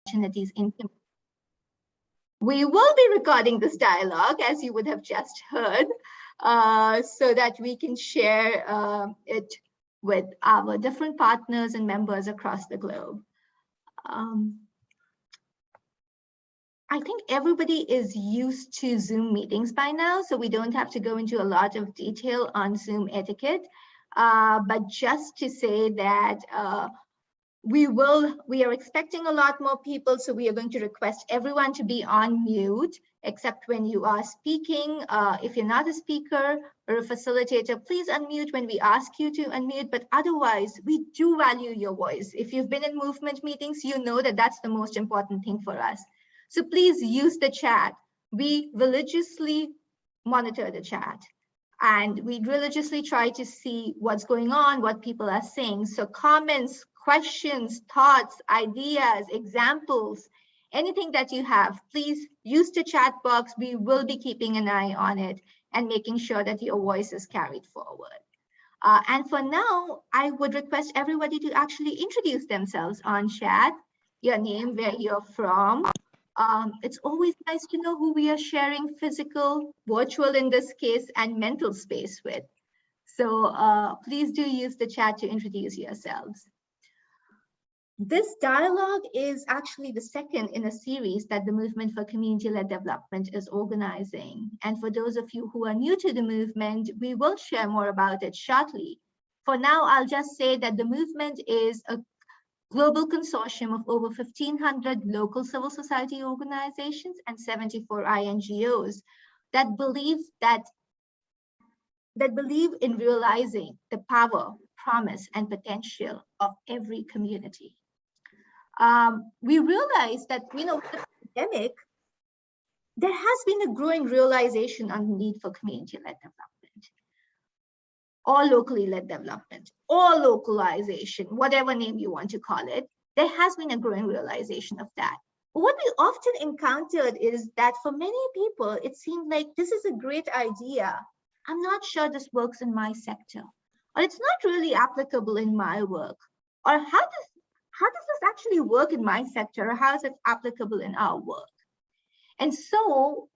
opportunities in community. We will be recording this dialogue, as you would have just heard, so that we can share it with our different partners and members across the globe. I think everybody is used to Zoom meetings by now, so we don't have to go into a lot of detail on Zoom etiquette. But just to say that we are expecting a lot more people, so we are going to request everyone to be on mute, except when you are speaking. If you're not a speaker or a facilitator, please unmute when we ask you to unmute, but otherwise, we do value your voice. If you've been in movement meetings, you know that that's the most important thing for us. So please use the chat. We religiously monitor the chat, and we religiously try to see what's going on, what people are saying. So comments, questions, thoughts, ideas, examples, anything that you have, please use the chat box. We will be keeping an eye on it and making sure that your voice is carried forward. And for now, I would request everybody to actually introduce themselves on chat, your name, where you're from. It's always nice to know who we are sharing physical, virtual in this case, and mental space with. So please do use the chat to introduce yourselves. This dialogue is actually the second in a series that the Movement for Community-Led Development is organizing. And for those of you who are new to the movement, we will share more about it shortly. For now, I'll just say that the movement is a global consortium of over 1,500 local civil society organizations and 74 INGOs that believe in realizing the power, promise, and potential of every community. We realize that, with the pandemic, there has been a growing realization on the need for community-led development, or locally led development, or localization, whatever name you want to call it. There has been a growing realization of that. What we often encountered is that for many people, it seemed like this is a great idea. I'm not sure this works in my sector, or it's not really applicable in my work, or how does this actually work in my sector, or how is it applicable in our work? And so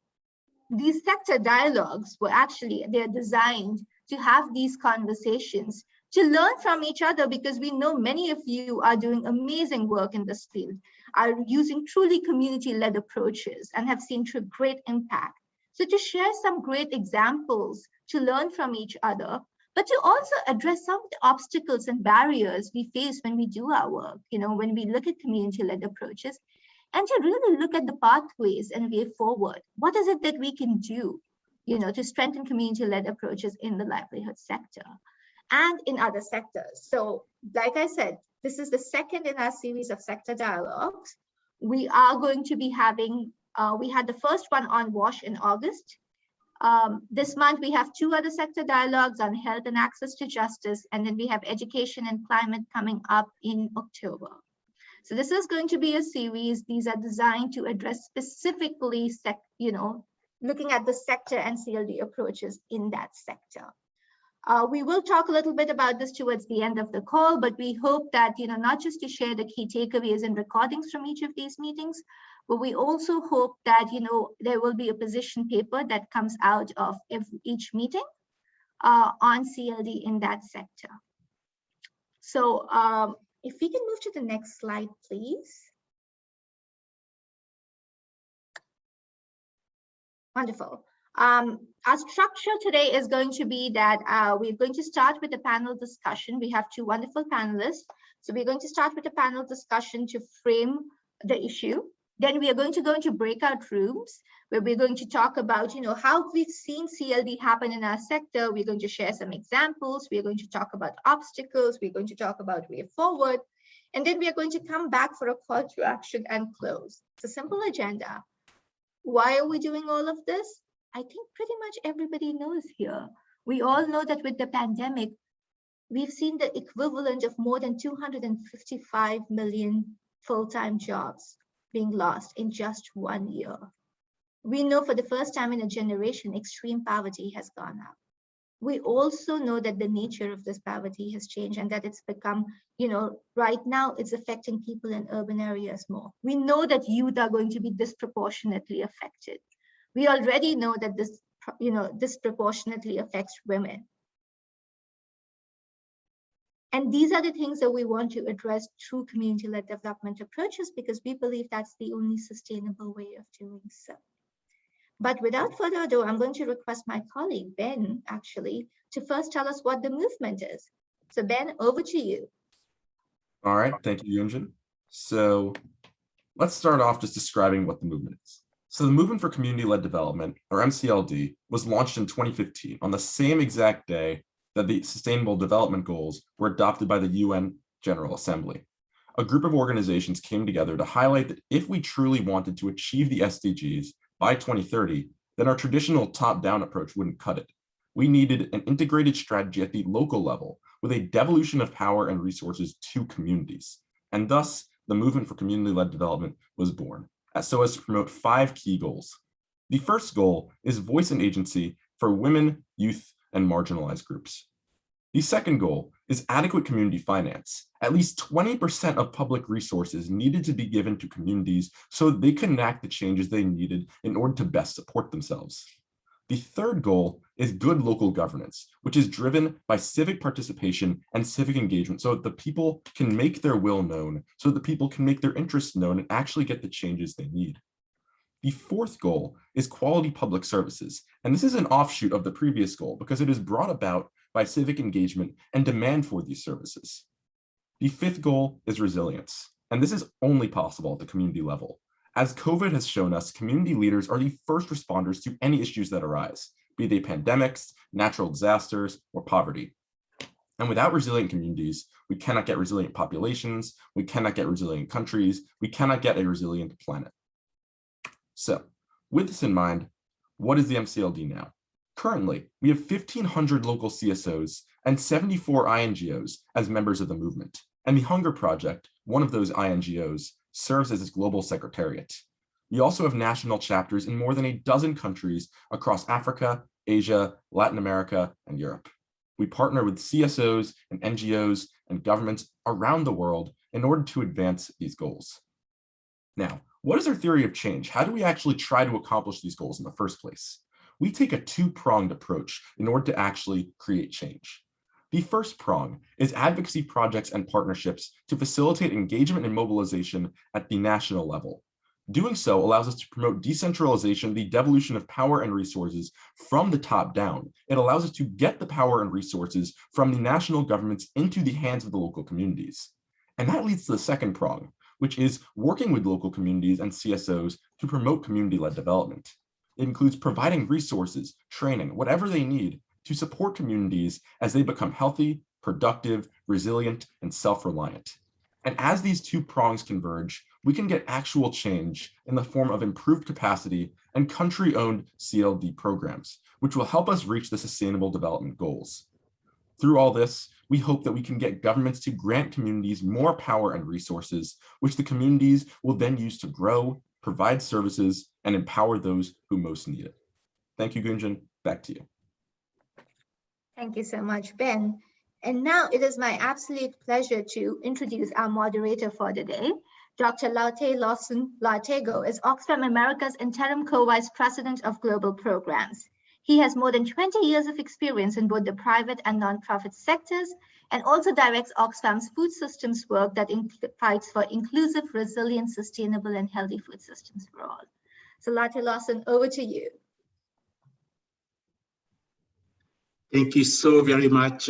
these sector dialogues they're designed to have these conversations, to learn from each other, because we know many of you are doing amazing work in this field, are using truly community-led approaches and have seen great impact. So to share some great examples, to learn from each other, but to also address some of the obstacles and barriers we face when we do our work, when we look at community-led approaches, and to really look at the pathways and way forward. What is it that we can do, to strengthen community-led approaches in the livelihood sector and in other sectors? So, like I said, this is the second in our series of sector dialogues. We are going to be having, we had the first one on WASH in August. This month, we have 2 other sector dialogues on health and access to justice, and then we have education and climate coming up in October. So this is going to be a series. These are designed to address specifically, looking at the sector and CLD approaches in that sector. We will talk a little bit about this towards the end of the call, but we hope that, not just to share the key takeaways and recordings from each of these meetings, but we also hope that, there will be a position paper that comes out of each meeting on CLD in that sector. So if we can move to the next slide, please. Wonderful. Our structure today is going to be that we're going to start with a panel discussion. We have 2 wonderful panelists. So we're going to start with a panel discussion to frame the issue. Then we are going to go into breakout rooms where we're going to talk about, how we've seen CLD happen in our sector. We're going to share some examples. We're going to talk about obstacles. We're going to talk about way forward. And then we are going to come back for a call to action and close. It's a simple agenda. Why are we doing all of this? I think pretty much everybody knows here. We all know that with the pandemic, we've seen the equivalent of more than 255 million full-time jobs being lost in just 1 year. We know for the first time in a generation, extreme poverty has gone up. we also know that the nature of this poverty has changed and that it's become, right now it's affecting people in urban areas more. We know that youth are going to be disproportionately affected. We already know that this, disproportionately affects women. And these are the things that we want to address through community-led development approaches, because we believe that's the only sustainable way of doing so. But without further ado, I'm going to request my colleague, Ben, actually, to first tell us what the movement is. So Ben, over to you. All right, thank you, Yunjin. So let's start off just describing what the movement is. So the Movement for Community-Led Development, or MCLD, was launched in 2015 on the same exact day that the Sustainable Development Goals were adopted by the UN General Assembly. A group of organizations came together to highlight that if we truly wanted to achieve the SDGs by 2030, then our traditional top-down approach wouldn't cut it. We needed an integrated strategy at the local level with a devolution of power and resources to communities. And thus, the Movement for Community-Led Development was born, so as to promote 5 key goals. The first goal is voice and agency for women, youth, and marginalized groups. The second goal is adequate community finance. At least 20% of public resources needed to be given to communities so that they could enact the changes they needed in order to best support themselves. The third goal is good local governance, which is driven by civic participation and civic engagement so that the people can make their will known, so that the people can make their interests known and actually get the changes they need. The fourth goal is quality public services, and this is an offshoot of the previous goal because it is brought about by civic engagement and demand for these services. The fifth goal is resilience, and this is only possible at the community level. As COVID has shown us, community leaders are the first responders to any issues that arise, be they pandemics, natural disasters, or poverty. And without resilient communities, we cannot get resilient populations, we cannot get resilient countries, we cannot get a resilient planet. So, with this in mind, what is the MCLD now? Currently, we have 1,500 local CSOs and 74 INGOs as members of the movement. And the Hunger Project, one of those INGOs, serves as its global secretariat. We also have national chapters in more than a dozen countries across Africa, Asia, Latin America, and Europe. We partner with CSOs and NGOs and governments around the world in order to advance these goals. Now, what is our theory of change? How do we actually try to accomplish these goals in the first place? We take a two-pronged approach in order to actually create change. The first prong is advocacy projects and partnerships to facilitate engagement and mobilization at the national level. Doing so allows us to promote decentralization, the devolution of power and resources from the top down. It allows us to get the power and resources from the national governments into the hands of the local communities. And that leads to the second prong, which is working with local communities and CSOs to promote community-led development. It includes providing resources, training, whatever they need to support communities as they become healthy, productive, resilient, and self-reliant. And as these two prongs converge, we can get actual change in the form of improved capacity and country-owned CLD programs, which will help us reach the Sustainable Development Goals. Through all this, we hope that we can get governments to grant communities more power and resources, which the communities will then use to grow, provide services, and empower those who most need it. Thank you, Gunjan. Back to you. Thank you so much, Ben. And now it is my absolute pleasure to introduce our moderator for the day. Dr. Laute Lawson Lartego is Oxfam America's Interim Co-Vice President of Global Programs. He has more than 20 years of experience in both the private and nonprofit sectors, and also directs Oxfam's food systems work that fights for inclusive, resilient, sustainable, and healthy food systems for all. So Laute Lawson, over to you. Thank you so very much,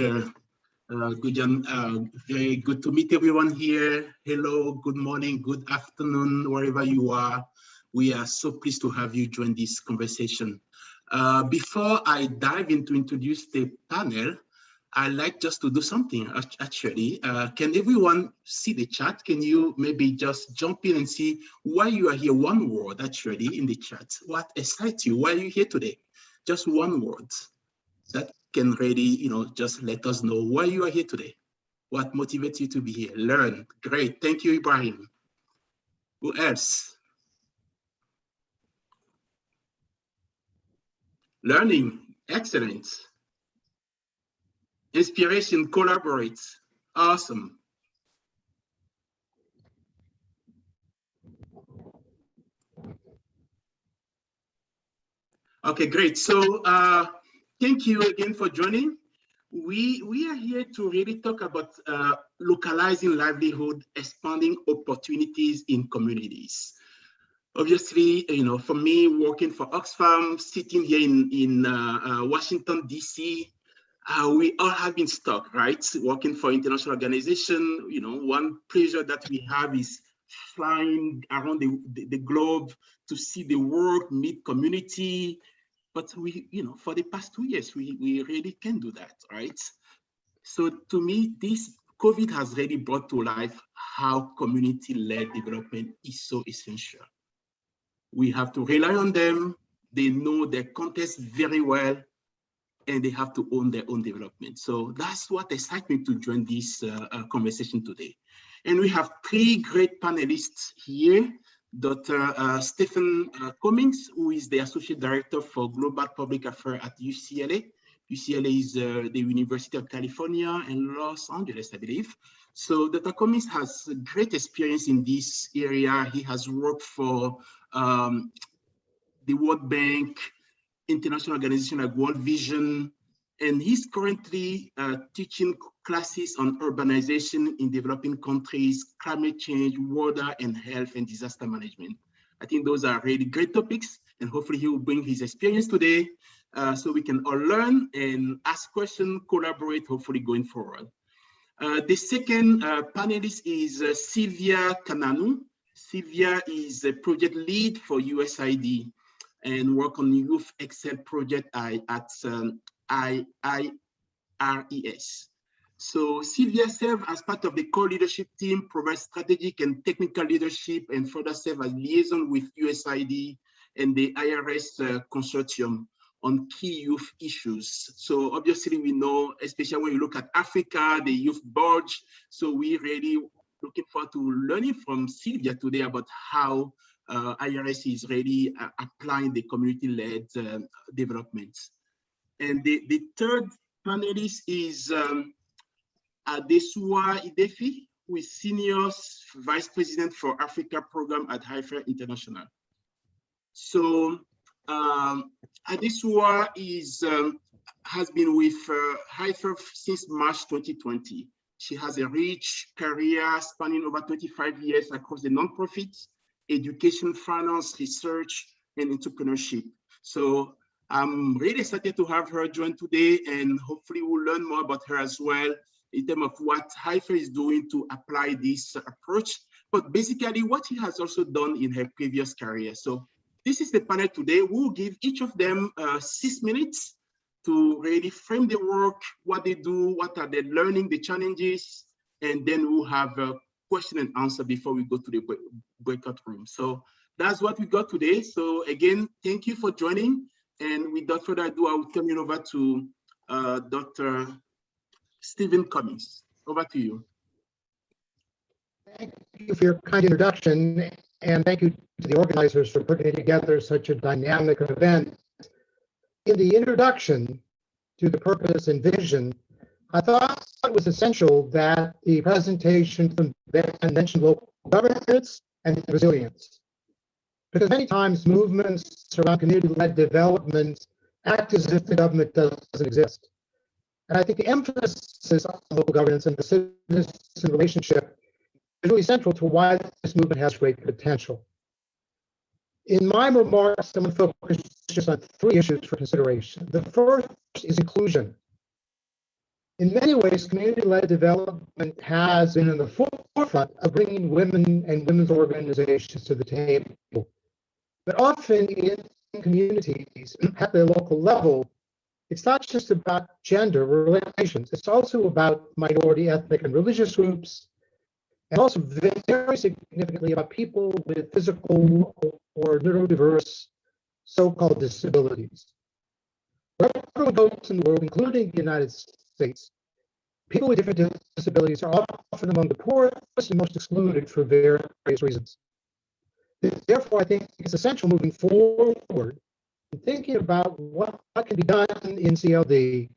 Gunjan. Very good to meet everyone here. Hello, good morning, good afternoon, wherever you are. We are so pleased to have you join this conversation. Before I dive into introduce the panel, I'd like just to do something actually. Can everyone see the chat? Can you maybe just jump in and see why you are here? One word actually in the chat. What excites you? Why are you here today? Just one word that can really, just let us know why you are here today. What motivates you to be here? Learn. Great. Thank you, Ibrahim. Who else? Learning. Excellent. Inspiration, collaborate. Awesome. Okay, great. So thank you again for joining. We are here to really talk about localizing livelihood, expanding opportunities in communities. Obviously, for me, working for Oxfam, sitting here in Washington, D.C., we all have been stuck, right? Working for international organization, one pleasure that we have is flying around the globe to see the work, meet community. But we, for the past 2 years, we really can do that, right? So to me, this COVID has really brought to life how community-led development is so essential. We have to rely on them. They know their context very well, and they have to own their own development. So that's what excites me to join this conversation today. And we have 3 great panelists here. Dr. Stephen Cummings, who is the Associate Director for Global Public Affairs at UCLA. UCLA is the University of California in Los Angeles, I believe. So Dr. Cummings has great experience in this area. He has worked for the World Bank, international organization like World Vision, and he's currently teaching classes on urbanization in developing countries, climate change, water and health and disaster management. I think those are really great topics, and hopefully he will bring his experience today so we can all learn and ask questions, collaborate, hopefully going forward. The second panelist is Sylvia Kananu. Sylvia is a project lead for USAID and work on Youth Excel project at IRES. So Sylvia serves as part of the core leadership team, provides strategic and technical leadership, and further serve as liaison with USAID and the IRS consortium on key youth issues. So obviously we know, especially when you look at Africa, the youth bulge. So we really looking forward to learning from Sylvia today about how IRS is really applying the community-led development. And the third panelist is Adesua Idefi, who is Senior Vice President for Africa Program at Haifa International. So Adesua has been with Haifa since March 2020. She has a rich career spanning over 25 years across the nonprofit, education, finance, research, and entrepreneurship. So I'm really excited to have her join today, and hopefully we'll learn more about her as well in terms of what Haifa is doing to apply this approach, but basically what she has also done in her previous career. So this is the panel today. We'll give each of them 6 minutes to really frame the work, what they do, what are they learning, the challenges, and then we'll have a question and answer before we go to the breakout room. So that's what we got today. So again, thank you for joining. And without further ado, I will turn it over to Dr. Stephen Cummings. Over to you. Thank you for your kind introduction, and thank you to the organizers for putting together such a dynamic event. In the introduction to the purpose and vision, I thought it was essential that the presentation mentioned local governance and resilience, because many times movements around community-led development act as if the government doesn't exist. And I think the emphasis on local governance and the citizen relationship is really central to why this movement has great potential. In my remarks, I'm going to focus just on 3 issues for consideration. The first is inclusion. In many ways, community-led development has been in the forefront of bringing women and women's organizations to the table. But often in communities at the local level, it's not just about gender relations, it's also about minority ethnic and religious groups, and also very significantly about people with physical or neurodiverse so-called disabilities. Wherever we go in the world, including the United States, people with different disabilities are often among the poorest and most excluded for various reasons. Therefore, I think it's essential moving forward in thinking about what can be done in CLD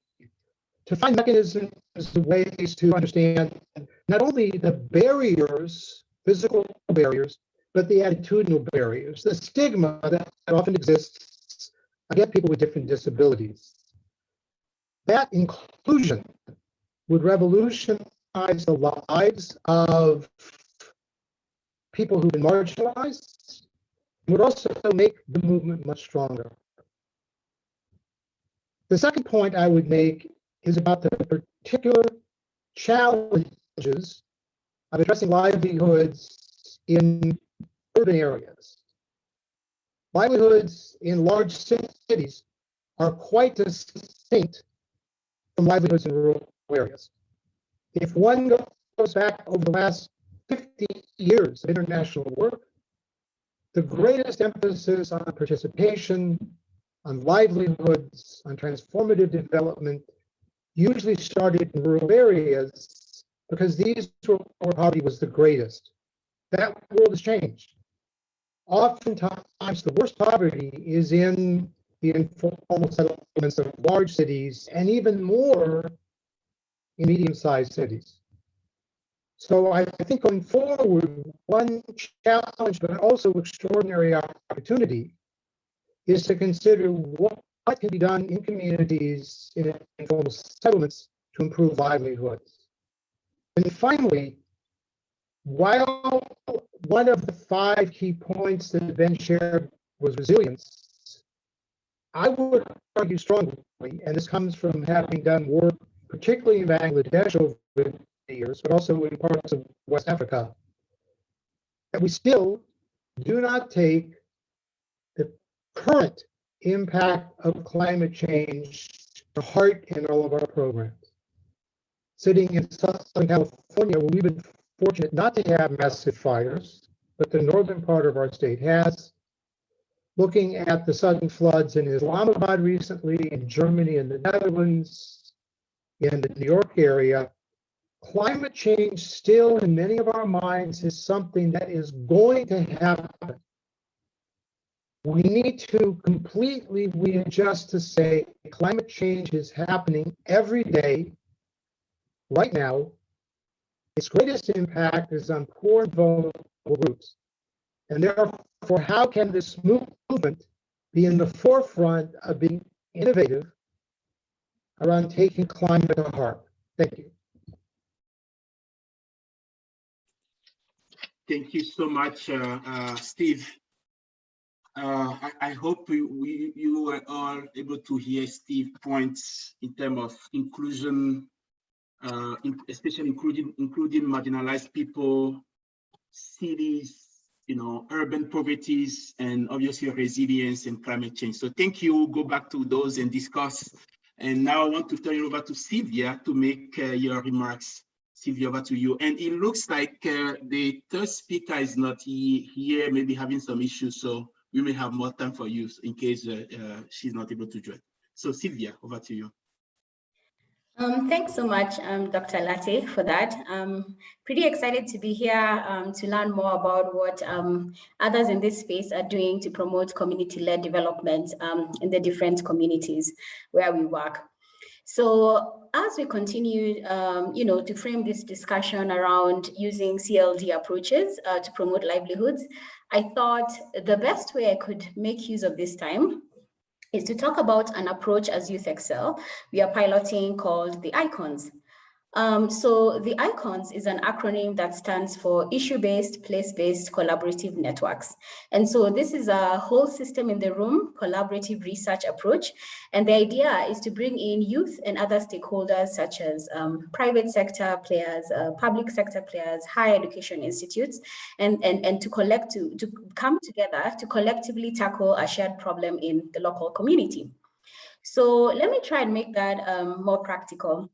to find mechanisms and ways to understand not only the barriers, physical barriers, but the attitudinal barriers, the stigma that often exists against people with different disabilities. That inclusion would revolutionize the lives of people who've been marginalized, and would also make the movement much stronger. The second point I would make is about the particular challenges of addressing livelihoods in urban areas. Livelihoods in large cities are quite distinct from livelihoods in rural areas. If one goes back over the last 50 years of international work, the greatest emphasis on participation, on livelihoods, on transformative development usually started in rural areas because these were where poverty was the greatest. That world has changed. Oftentimes, the worst poverty is in the informal settlements of large cities, and even more in medium-sized cities. So I think going forward, one challenge, but also extraordinary opportunity, is to consider what can be done in communities, in informal settlements, to improve livelihoods. And finally, while one of the 5 key points that Ben shared was resilience, I would argue strongly, and this comes from having done work, particularly in Bangladesh over the years, but also in parts of West Africa, that we still do not take the current impact of climate change to heart in all of our programs. Sitting in Southern California, where we've been fortunate not to have massive fires, but the northern part of our state has. Looking at the sudden floods in Islamabad recently, in Germany and the Netherlands, in the New York area, climate change still in many of our minds is something that is going to happen. We need to completely readjust to say climate change is happening every day, right now. Its greatest impact is on poor and vulnerable groups. And therefore, how can this movement be in the forefront of being innovative around taking climate to heart? Thank you. Thank you so much, Steve. I hope you were all able to hear Steve's points in terms of inclusion, especially including marginalized people, cities, urban poverties, and obviously resilience and climate change. So thank you. We'll go back to those and discuss. And now I want to turn it over to Sylvia to make your remarks. Sylvia, over to you. And it looks like the third speaker is not here, maybe having some issues. So we may have more time for you in case she's not able to join. So Sylvia, over to you. Thanks so much, Dr. Latte, for that. Pretty excited to be here to learn more about what others in this space are doing to promote community-led development in the different communities where we work. So as we continue, to frame this discussion around using CLD approaches to promote livelihoods, I thought the best way I could make use of this time is to talk about an approach as Youth Excel we are piloting called the ICONS. So the ICONS is an acronym that stands for Issue-Based, Place-Based Collaborative Networks. And so this is a whole system in the room, collaborative research approach. And the idea is to bring in youth and other stakeholders such as private sector players, public sector players, higher education institutes, and to come together to collectively tackle a shared problem in the local community. So let me try and make that more practical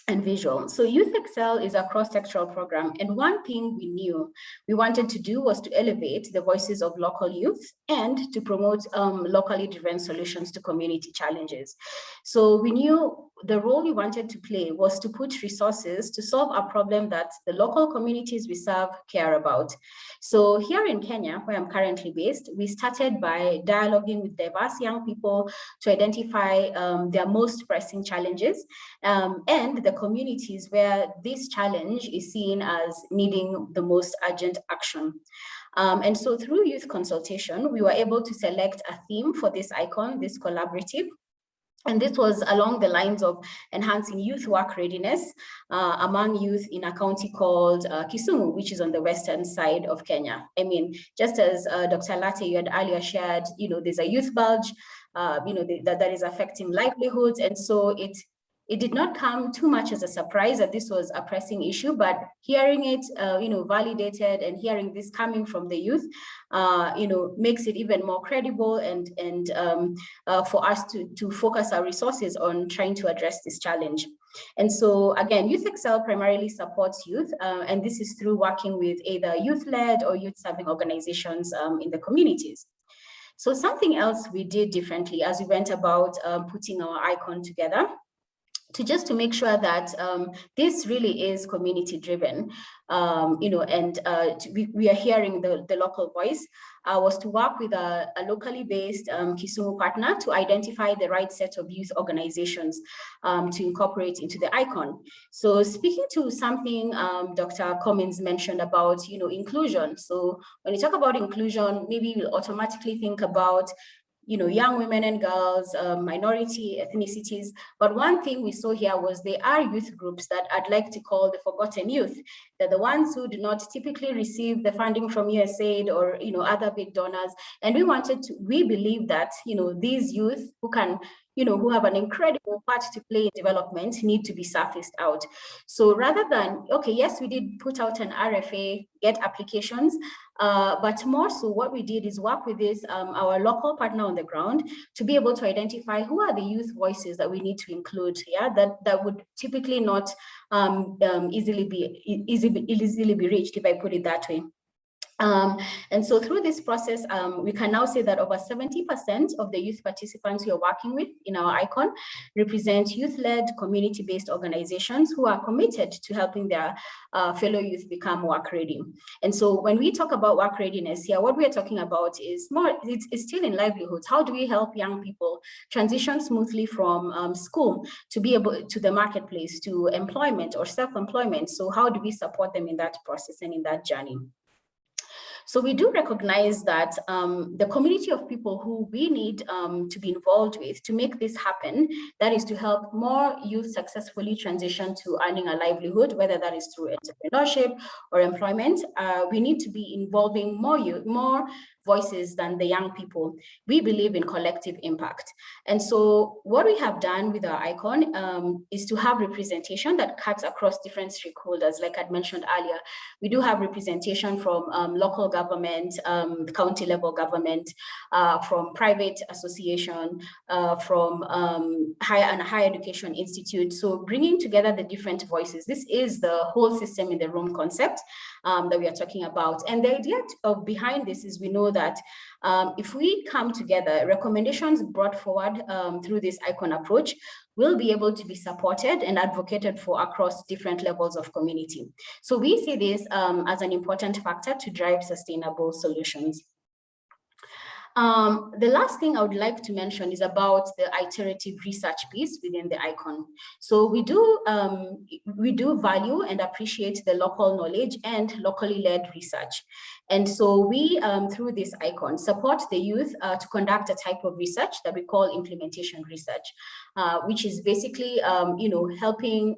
and visual. So Youth Excel is a cross-sectoral program, and one thing we knew we wanted to do was to elevate the voices of local youth and to promote locally driven solutions to community challenges. So we knew the role we wanted to play was to put resources to solve a problem that the local communities we serve care about. So here in Kenya, where I'm currently based, we started by dialoguing with diverse young people to identify their most pressing challenges and the communities where this challenge is seen as needing the most urgent action. And so through youth consultation, we were able to select a theme for this icon, this collaborative. And this was along the lines of enhancing youth work readiness among youth in a county called Kisumu, which is on the western side of Kenya. I mean, just as Dr. Latte, you had earlier shared, there's a youth bulge, that is affecting livelihoods. And so it did not come too much as a surprise that this was a pressing issue, but hearing it, validated and hearing this coming from the youth, makes it even more credible and for us to focus our resources on trying to address this challenge. And so again, Youth Excel primarily supports youth, and this is through working with either youth-led or youth-serving organizations in the communities. So something else we did differently as we went about putting our icon together, to make sure that this really is community driven, and we are hearing the local voice, was to work with a locally based Kisumu partner to identify the right set of youth organizations to incorporate into the icon. So speaking to something Dr. Cummins mentioned about, inclusion. So when you talk about inclusion, maybe you'll automatically think about young women and girls, minority ethnicities. But one thing we saw here was there are youth groups that I'd like to call the forgotten youth. They're the ones who do not typically receive the funding from USAID or other big donors. And we believe that these youth who can who have an incredible part to play in development need to be surfaced out. So rather than, okay, yes, we did put out an RFA, get applications, but more so what we did is work with this, our local partner on the ground to be able to identify who are the youth voices that we need to include here that would typically not easily be reached, if I put it that way. And so through this process, we can now say that over 70% of the youth participants we are working with in our icon represent youth-led, community-based organizations who are committed to helping their fellow youth become work ready. And so when we talk about work readiness here, what we are talking about is it's still in livelihoods. How do we help young people transition smoothly from school to be able to the marketplace, to employment or self-employment? So how do we support them in that process and in that journey? So we do recognize that the community of people who we need to be involved with to make this happen, that is to help more youth successfully transition to earning a livelihood, whether that is through entrepreneurship or employment, we need to be involving more youth, more voices than the young people. We believe in collective impact. And so what we have done with our icon is to have representation that cuts across different stakeholders. Like I'd mentioned earlier, we do have representation from local government, county level government, from private association, from higher education institute. So bringing together the different voices. This is the whole system in the room concept that we are talking about. And the idea behind this is we know that if we come together, recommendations brought forward through this icon approach will be able to be supported and advocated for across different levels of community. So we see this as an important factor to drive sustainable solutions. The last thing I would like to mention is about the iterative research piece within the icon. So we do value and appreciate the local knowledge and locally led research. And so we, through this icon, support the youth to conduct a type of research that we call implementation research, which is basically, helping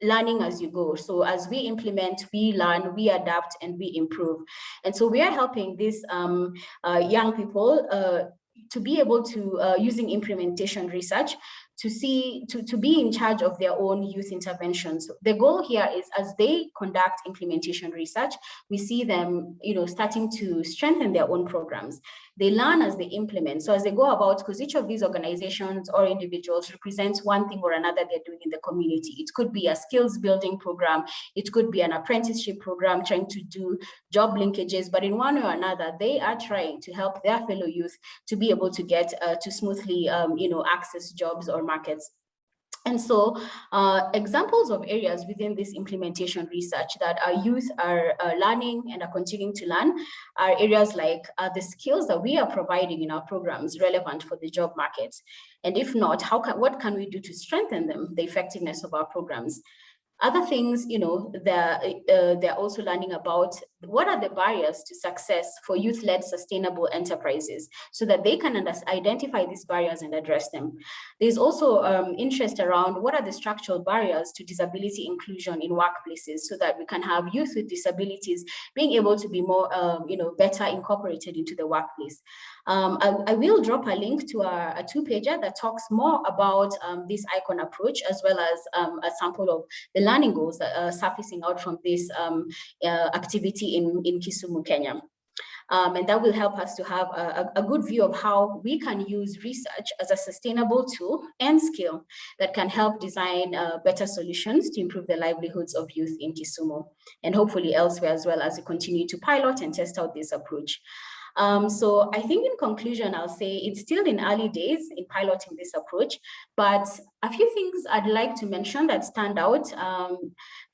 learning as you go. So as we implement, we learn, we adapt, and we improve. And so we are helping these young people to be able to, using implementation research, to be in charge of their own youth interventions. The goal here is as they conduct implementation research, we see them, starting to strengthen their own programs. They learn as they implement. So as they go about, because each of these organizations or individuals represents one thing or another they're doing in the community. It could be a skills building program. It could be an apprenticeship program trying to do job linkages, but in one way or another, they are trying to help their fellow youth to be able to get to smoothly, access jobs or markets. And so examples of areas within this implementation research that our youth are learning and are continuing to learn are areas like the skills that we are providing in our programs relevant for the job market? And if not, what can we do to strengthen them, the effectiveness of our programs? Other things, they're also learning about what are the barriers to success for youth-led sustainable enterprises so that they can identify these barriers and address them. There's also interest around what are the structural barriers to disability inclusion in workplaces so that we can have youth with disabilities being able to be more, better incorporated into the workplace. I will drop a link to a two-pager that talks more about this icon approach, as well as a sample of the learning goals that are surfacing out from this activity in Kisumu, Kenya. And that will help us to have a good view of how we can use research as a sustainable tool and skill that can help design better solutions to improve the livelihoods of youth in Kisumu, and hopefully elsewhere as well, as we continue to pilot and test out this approach. So I think in conclusion, I'll say it's still in early days in piloting this approach, but a few things I'd like to mention that stand out.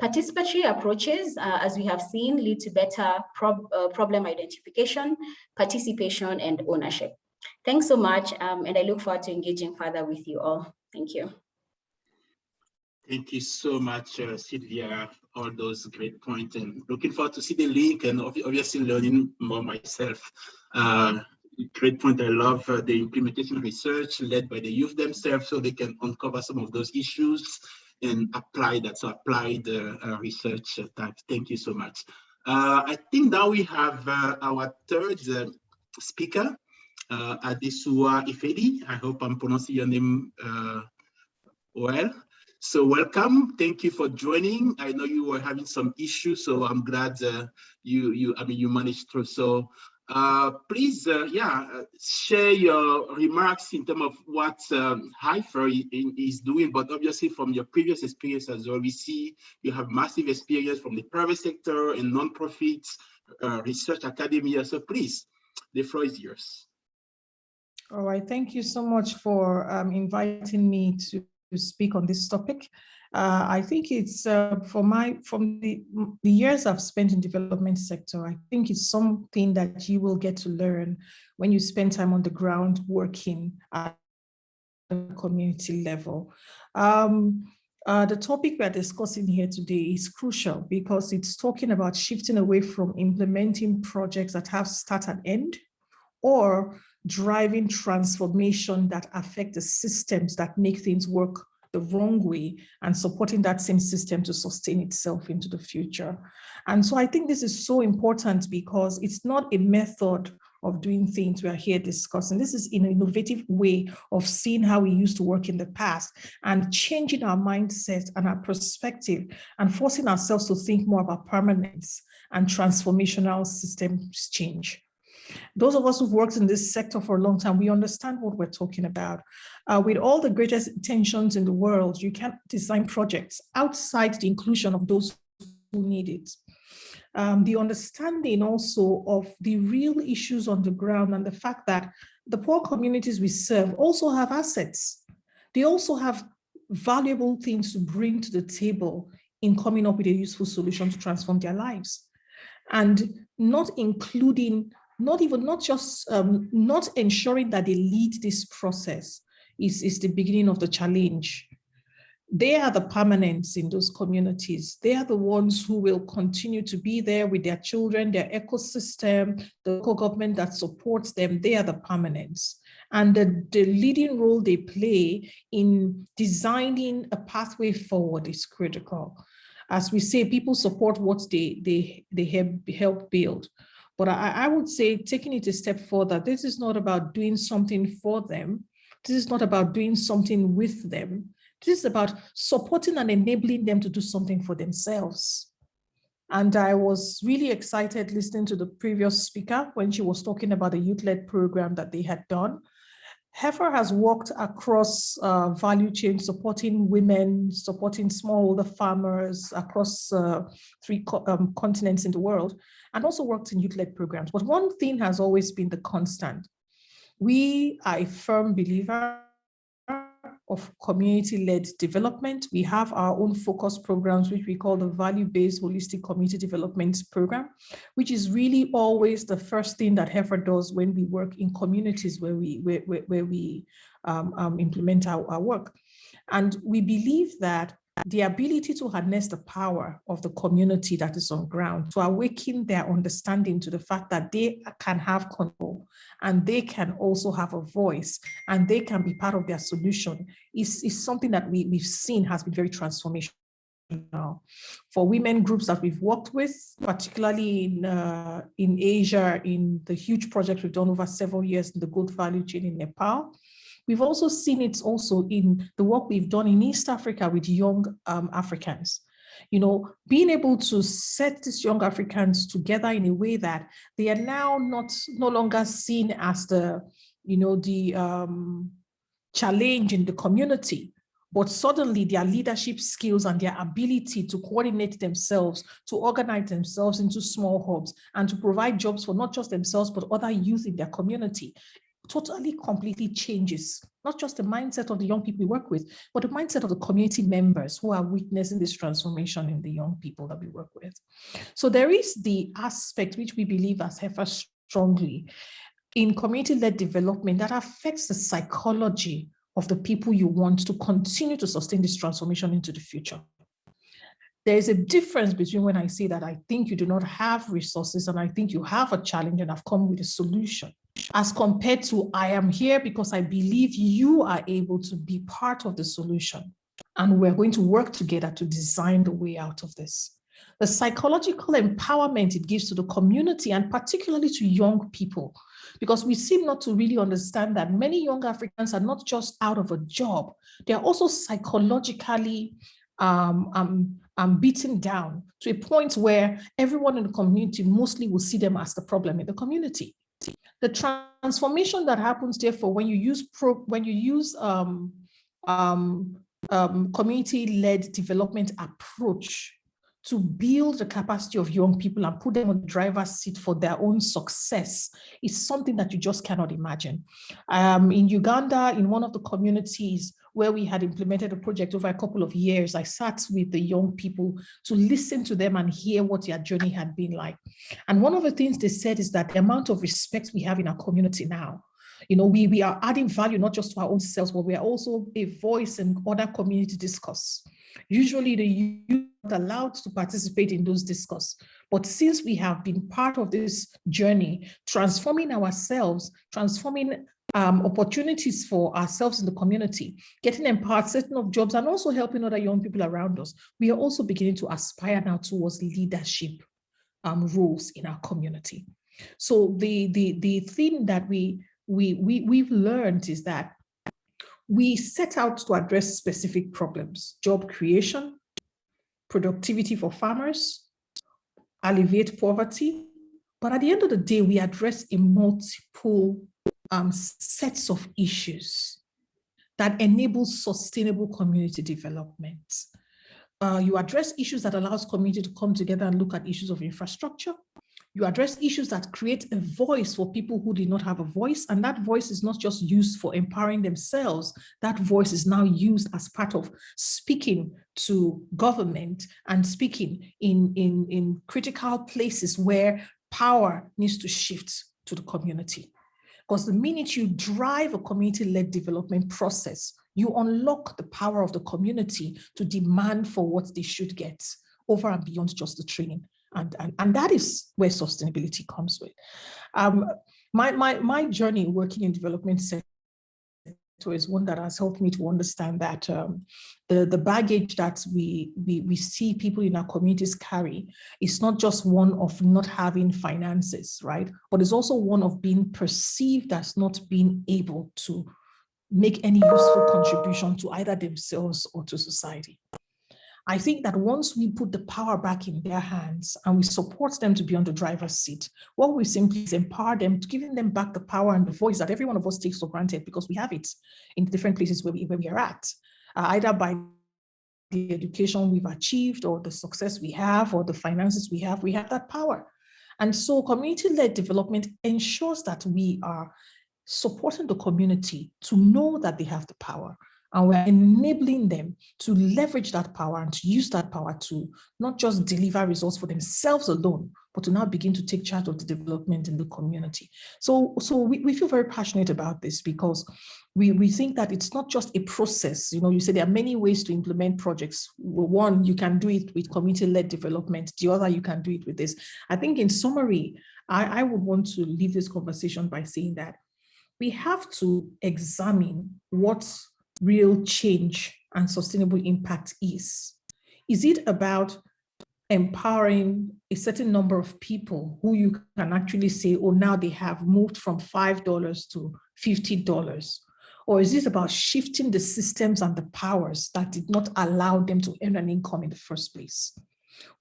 Participatory approaches, as we have seen, lead to better problem identification, participation, and ownership. Thanks so much, and I look forward to engaging further with you all. Thank you. Thank you so much, Sylvia, all those great points, and looking forward to see the link and obviously learning more myself. Great point. I love the implementation research led by the youth themselves so they can uncover some of those issues and apply that. So apply the research type. Thank you so much. I think now we have our third speaker, Adesua Ifedi. I hope I'm pronouncing your name well. So welcome. Thank you for joining. I know you were having some issues, so I'm glad you managed through. So please, share your remarks in terms of what HIFER is doing, but obviously from your previous experience as well, we see you have massive experience from the private sector and non-profits, research academia. So please, the floor is yours. All right, thank you so much for inviting me to speak on this topic. I think it's from the years I've spent in development sector, I think it's something that you will get to learn when you spend time on the ground working at the community level. The topic we're discussing here today is crucial because it's talking about shifting away from implementing projects that have start and end, or driving transformation that affect the systems that make things work the wrong way and supporting that same system to sustain itself into the future. And so I think this is so important because it's not a method of doing things we are here discussing. This is an innovative way of seeing how we used to work in the past and changing our mindset and our perspective and forcing ourselves to think more about permanence and transformational systems change. Those of us who've worked in this sector for a long time, we understand what we're talking about. With all the greatest intentions in the world, you can't design projects outside the inclusion of those who need it. The understanding also of the real issues on the ground and the fact that the poor communities we serve also have assets. They also have valuable things to bring to the table in coming up with a useful solution to transform their lives. And not ensuring that they lead this process is the beginning of the challenge. They are the permanents in those communities. They are the ones who will continue to be there with their children, their ecosystem, the local government that supports them. They are the permanents. And the leading role they play in designing a pathway forward is critical. As we say, people support what they help build. But I would say, taking it a step further, this is not about doing something for them. This is not about doing something with them. This is about supporting and enabling them to do something for themselves. And I was really excited listening to the previous speaker when she was talking about the youth-led program that they had done. HIFER has worked across value chain, supporting women, supporting smallholder farmers across 3 continents in the world, and also worked in youth-led programs. But one thing has always been the constant. We are a firm believer of community-led development. We have our own focus programs, which we call the Value-Based Holistic Community Development Program, which is really always the first thing that Heifer does when we work in communities where we implement our work. And we believe that the ability to harness the power of the community that is on ground, to awaken their understanding to the fact that they can have control and they can also have a voice and they can be part of their solution is something that we've seen has been very transformational. For women groups that we've worked with, particularly in Asia, in the huge project we've done over several years in the goat value chain in Nepal. We've also seen it also in the work we've done in East Africa with young Africans. You know, being able to set these young Africans together in a way that they are now no longer seen as the challenge in the community, but suddenly their leadership skills and their ability to coordinate themselves, to organize themselves into small hubs and to provide jobs for not just themselves, but other youth in their community totally, completely changes, not just the mindset of the young people we work with, but the mindset of the community members who are witnessing this transformation in the young people that we work with. So there is the aspect which we believe as Heifer strongly in community-led development that affects the psychology of the people you want to continue to sustain this transformation into the future. There is a difference between when I say that I think you do not have resources and I think you have a challenge and I've come with a solution, as compared to I am here because I believe you are able to be part of the solution and we're going to work together to design the way out of this. The psychological empowerment it gives to the community and particularly to young people, because we seem not to really understand that many young Africans are not just out of a job, they're also psychologically beaten down to a point where everyone in the community mostly will see them as the problem in the community. The transformation that happens, therefore, when you use community-led development approach to build the capacity of young people and put them on the driver's seat for their own success is something that you just cannot imagine. In Uganda, in one of the communities where we had implemented a project over a couple of years, I sat with the young people to listen to them and hear what their journey had been like. And one of the things they said is that the amount of respect we have in our community now, you know, we are adding value not just to our own selves, but we are also a voice in other community discourse. Usually the youth are allowed to participate in those discourse. But since we have been part of this journey, transforming ourselves, transforming opportunities for ourselves in the community, getting empowered, setting up jobs, and also helping other young people around us, we are also beginning to aspire now towards leadership roles in our community. So the thing that we've learned is that we set out to address specific problems: job creation, productivity for farmers, alleviate poverty. But at the end of the day, we address a multiple sets of issues that enable sustainable community development. You address issues that allows community to come together and look at issues of infrastructure. You address issues that create a voice for people who did not have a voice, and that voice is not just used for empowering themselves. That voice is now used as part of speaking to government and speaking in critical places where power needs to shift to the community. Because the minute you drive a community-led development process, you unlock the power of the community to demand for what they should get over and beyond just the training. And that is where sustainability comes with. My journey working in development sector is one that has helped me to understand that the baggage that we see people in our communities carry is not just one of not having finances, right? But it's also one of being perceived as not being able to make any useful contribution to either themselves or to society. I think that once we put the power back in their hands and we support them to be on the driver's seat, what we simply is empower them, giving them back the power and the voice that every one of us takes for granted because we have it in different places where we are at, either by the education we've achieved or the success we have or the finances we have that power. And so community-led development ensures that we are supporting the community to know that they have the power And we're enabling them to leverage that power and to use that power to not just deliver results for themselves alone, but to now begin to take charge of the development in the community. So we feel very passionate about this because we think that it's not just a process. You say there are many ways to implement projects. One, you can do it with community-led development. The other, you can do it with this. I think in summary, I would want to leave this conversation by saying that we have to examine what real change and sustainable impact is. Is it about empowering a certain number of people who you can actually say, oh, now they have moved from $5 to $50? Or is this about shifting the systems and the powers that did not allow them to earn an income in the first place?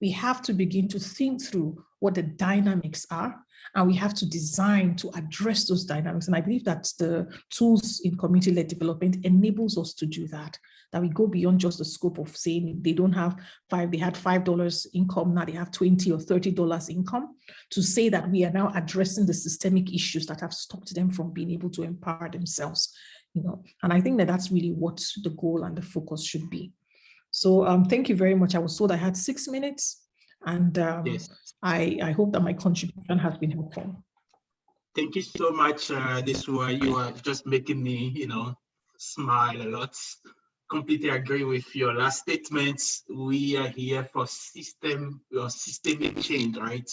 We have to begin to think through what the dynamics are, and we have to design to address those dynamics. And I believe that the tools in community-led development enables us to do that we go beyond just the scope of saying they don't have they had $5 income, now they have $20 or $30 income, to say that we are now addressing the systemic issues that have stopped them from being able to empower themselves. And I think that that's really what the goal and the focus should be. So thank you very much. I was told I had 6 minutes, and Yes. I hope that my contribution has been helpful. Thank you so much. You are just making me, smile a lot. Completely agree with your last statements. We are here for systemic change, right?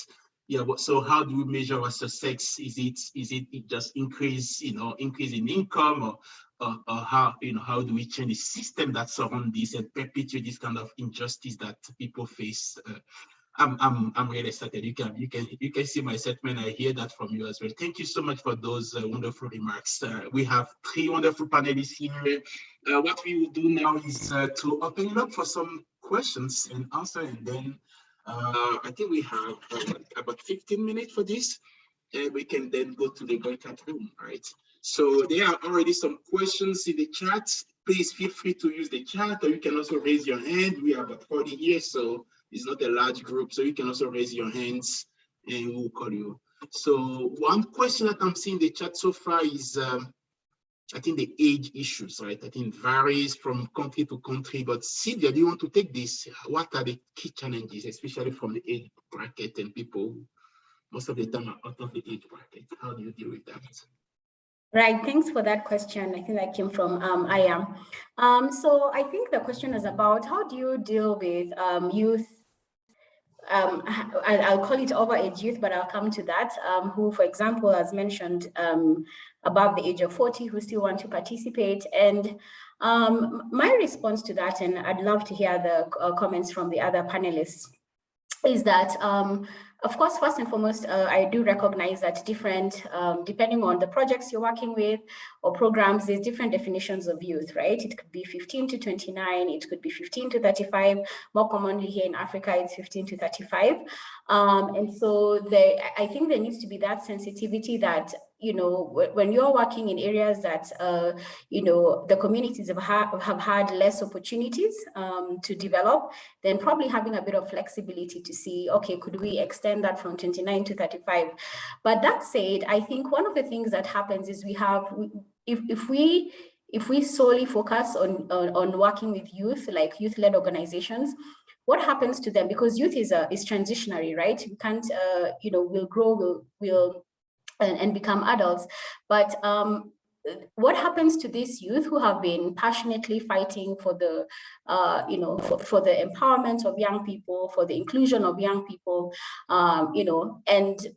Yeah. So how do we measure our success? Is it just increase in income, or how do we change the system that surrounds this and perpetuate this kind of injustice that people face? I'm really excited. You can see my excitement. I hear that from you as well. Thank you so much for those wonderful remarks. We have 3 wonderful panelists here. What we will do now is to open it up for some questions and answer, and then I think we have about 15 minutes for this, and we can then go to the breakout room. Right. So there are already some questions in the chat. Please feel free to use the chat, or you can also raise your hand. We are about 40 here, so it's not a large group, so you can also raise your hands and we'll call you. So one question that I'm seeing in the chat so far is, I think the age issues, right? I think varies from country to country, but Sylvia, do you want to take this? What are the key challenges, especially from the age bracket and people most of the time are out of the age bracket? How do you deal with that? Right, thanks for that question. I think that came from Aya. So I think the question is about how do you deal with youth, I'll call it overage youth, but I'll come to that, who, for example, as mentioned, above the age of 40, who still want to participate. And my response to that, and I'd love to hear the comments from the other panelists, is that, of course, first and foremost, I do recognize that different, depending on the projects you're working with or programs, there's different definitions of youth, right? It could be 15 to 29, it could be 15 to 35. More commonly here in Africa, it's 15 to 35. And so I think there needs to be that sensitivity that, when you're working in areas that, the communities have had less opportunities to develop, then probably having a bit of flexibility to see, okay, could we extend that from 29 to 35? But that said, I think one of the things that happens is if we solely focus on working with youth, like youth-led organizations, what happens to them? Because youth is transitionary, right? You can't, we'll grow, we'll and become adults, but what happens to these youth who have been passionately fighting for the, for the empowerment of young people, for the inclusion of young people, and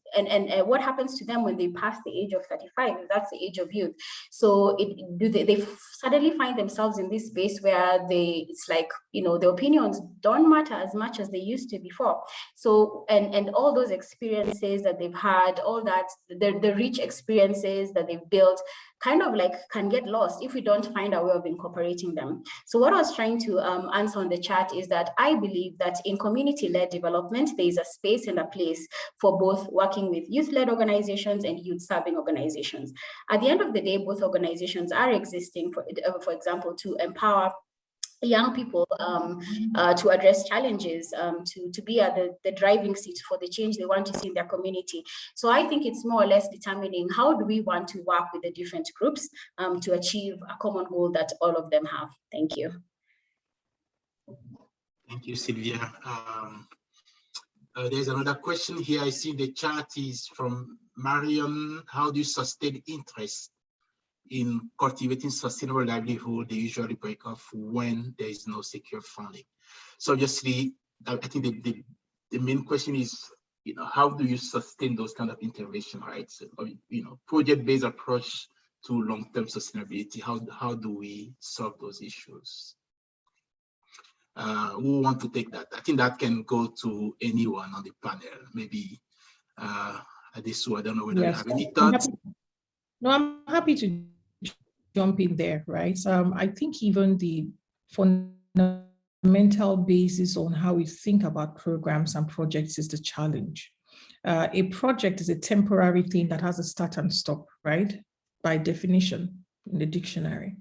what happens to them when they pass the age of 35? That's the age of youth. So they suddenly find themselves in this space where it's like, the opinions don't matter as much as they used to before. So, and all those experiences that they've had, all that, the rich experiences that they've built, kind of like can get lost if we don't find a way of incorporating them. So what I was trying to answer on the chat is that I believe that in community-led development, there is a space and a place for both working with youth-led organizations and youth-serving organizations. At the end of the day, both organizations are existing, for example, to empower young people to address challenges, to be at the driving seat for the change they want to see in their community. So I think it's more or less determining how do we want to work with the different groups to achieve a common goal that all of them have. Thank you. Thank you, Sylvia. There's another question here. I see the chat is from Marion. How do you sustain interest in cultivating sustainable livelihood? They usually break off when there is no secure funding. So obviously, I think the main question is, how do you sustain those kind of intervention, right? So, project-based approach to long-term sustainability. How do we solve those issues? Who want to take that? I think that can go to anyone on the panel. Maybe Adesu, I don't know whether you have any thoughts. I'm happy to jump in there, right? I think even the fundamental basis on how we think about programs and projects is the challenge. A project is a temporary thing that has a start and stop, right? By definition in the dictionary,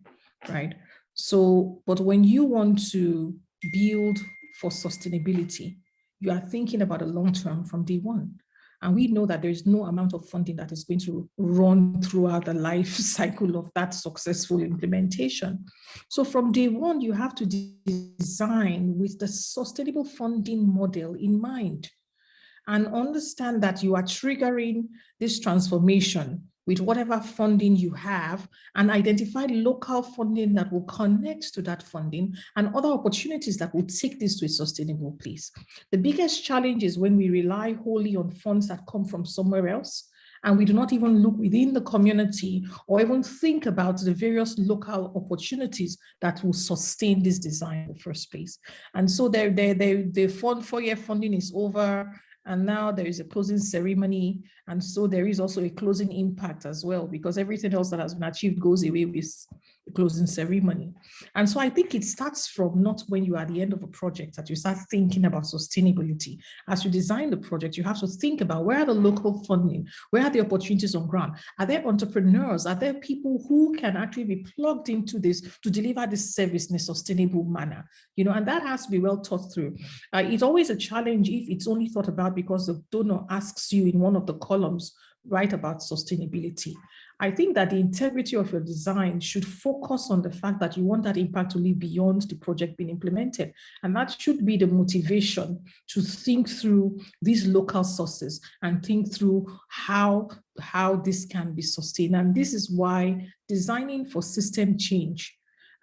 right? So, but when you want to build for sustainability, you are thinking about a long term from day one. And we know that there is no amount of funding that is going to run throughout the life cycle of that successful implementation. So from day one, you have to design with the sustainable funding model in mind and understand that you are triggering this transformation with whatever funding you have, and identify local funding that will connect to that funding and other opportunities that will take this to a sustainable place. The biggest challenge is when we rely wholly on funds that come from somewhere else, and we do not even look within the community or even think about the various local opportunities that will sustain this design in the first place. And so the 4-year funding is over, and now there is a closing ceremony. And so there is also a closing impact as well, because everything else that has been achieved goes away with the closing ceremony. And so I think it starts from not when you are at the end of a project that you start thinking about sustainability. As you design the project, you have to think about where are the local funding, where are the opportunities on ground? Are there entrepreneurs? Are there people who can actually be plugged into this to deliver this service in a sustainable manner? And that has to be well thought through. It's always a challenge if it's only thought about because the donor asks you in one of the columns, write about sustainability. I think that the integrity of your design should focus on the fact that you want that impact to live beyond the project being implemented. And that should be the motivation to think through these local sources and think through how this can be sustained. And this is why designing for system change,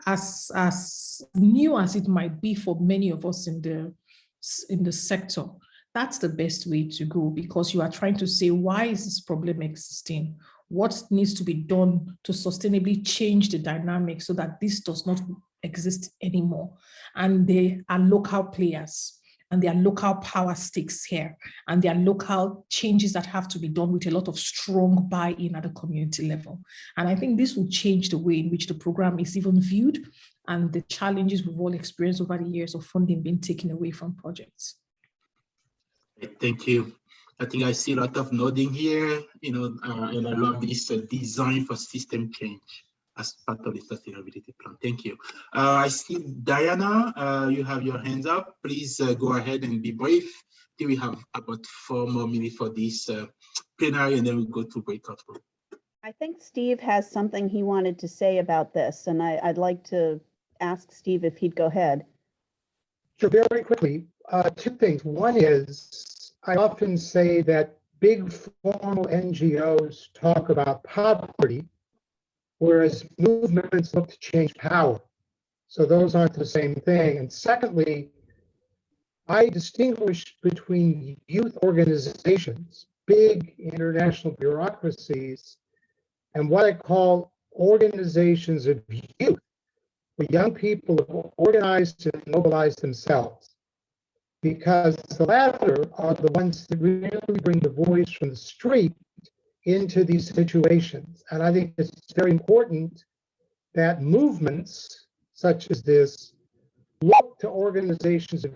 as new as it might be for many of us in the sector, that's the best way to go, because you are trying to say, why is this problem existing? What needs to be done to sustainably change the dynamic so that this does not exist anymore? And they are local players, and there are local power stakes here, and there are local changes that have to be done with a lot of strong buy-in at the community level. And I think this will change the way in which the program is even viewed and the challenges we've all experienced over the years of funding being taken away from projects. Thank you. I think I see a lot of nodding here, and I love this design for system change as part of the sustainability plan. Thank you. I see Diana, you have your hands up. Please go ahead and be brief. I think we have about 4 more minutes for this plenary, and then we'll go to breakout room. I think Steve has something he wanted to say about this, and I'd like to ask Steve if he'd go ahead. Sure, very quickly, 2 things. One is, I often say that big formal NGOs talk about poverty, whereas movements look to change power. So those aren't the same thing. And secondly, I distinguish between youth organizations, big international bureaucracies, and what I call organizations of youth, where young people have organized and mobilized themselves. Because the latter are the ones that really bring the voice from the street into these situations. And I think it's very important that movements such as this look to organizations of.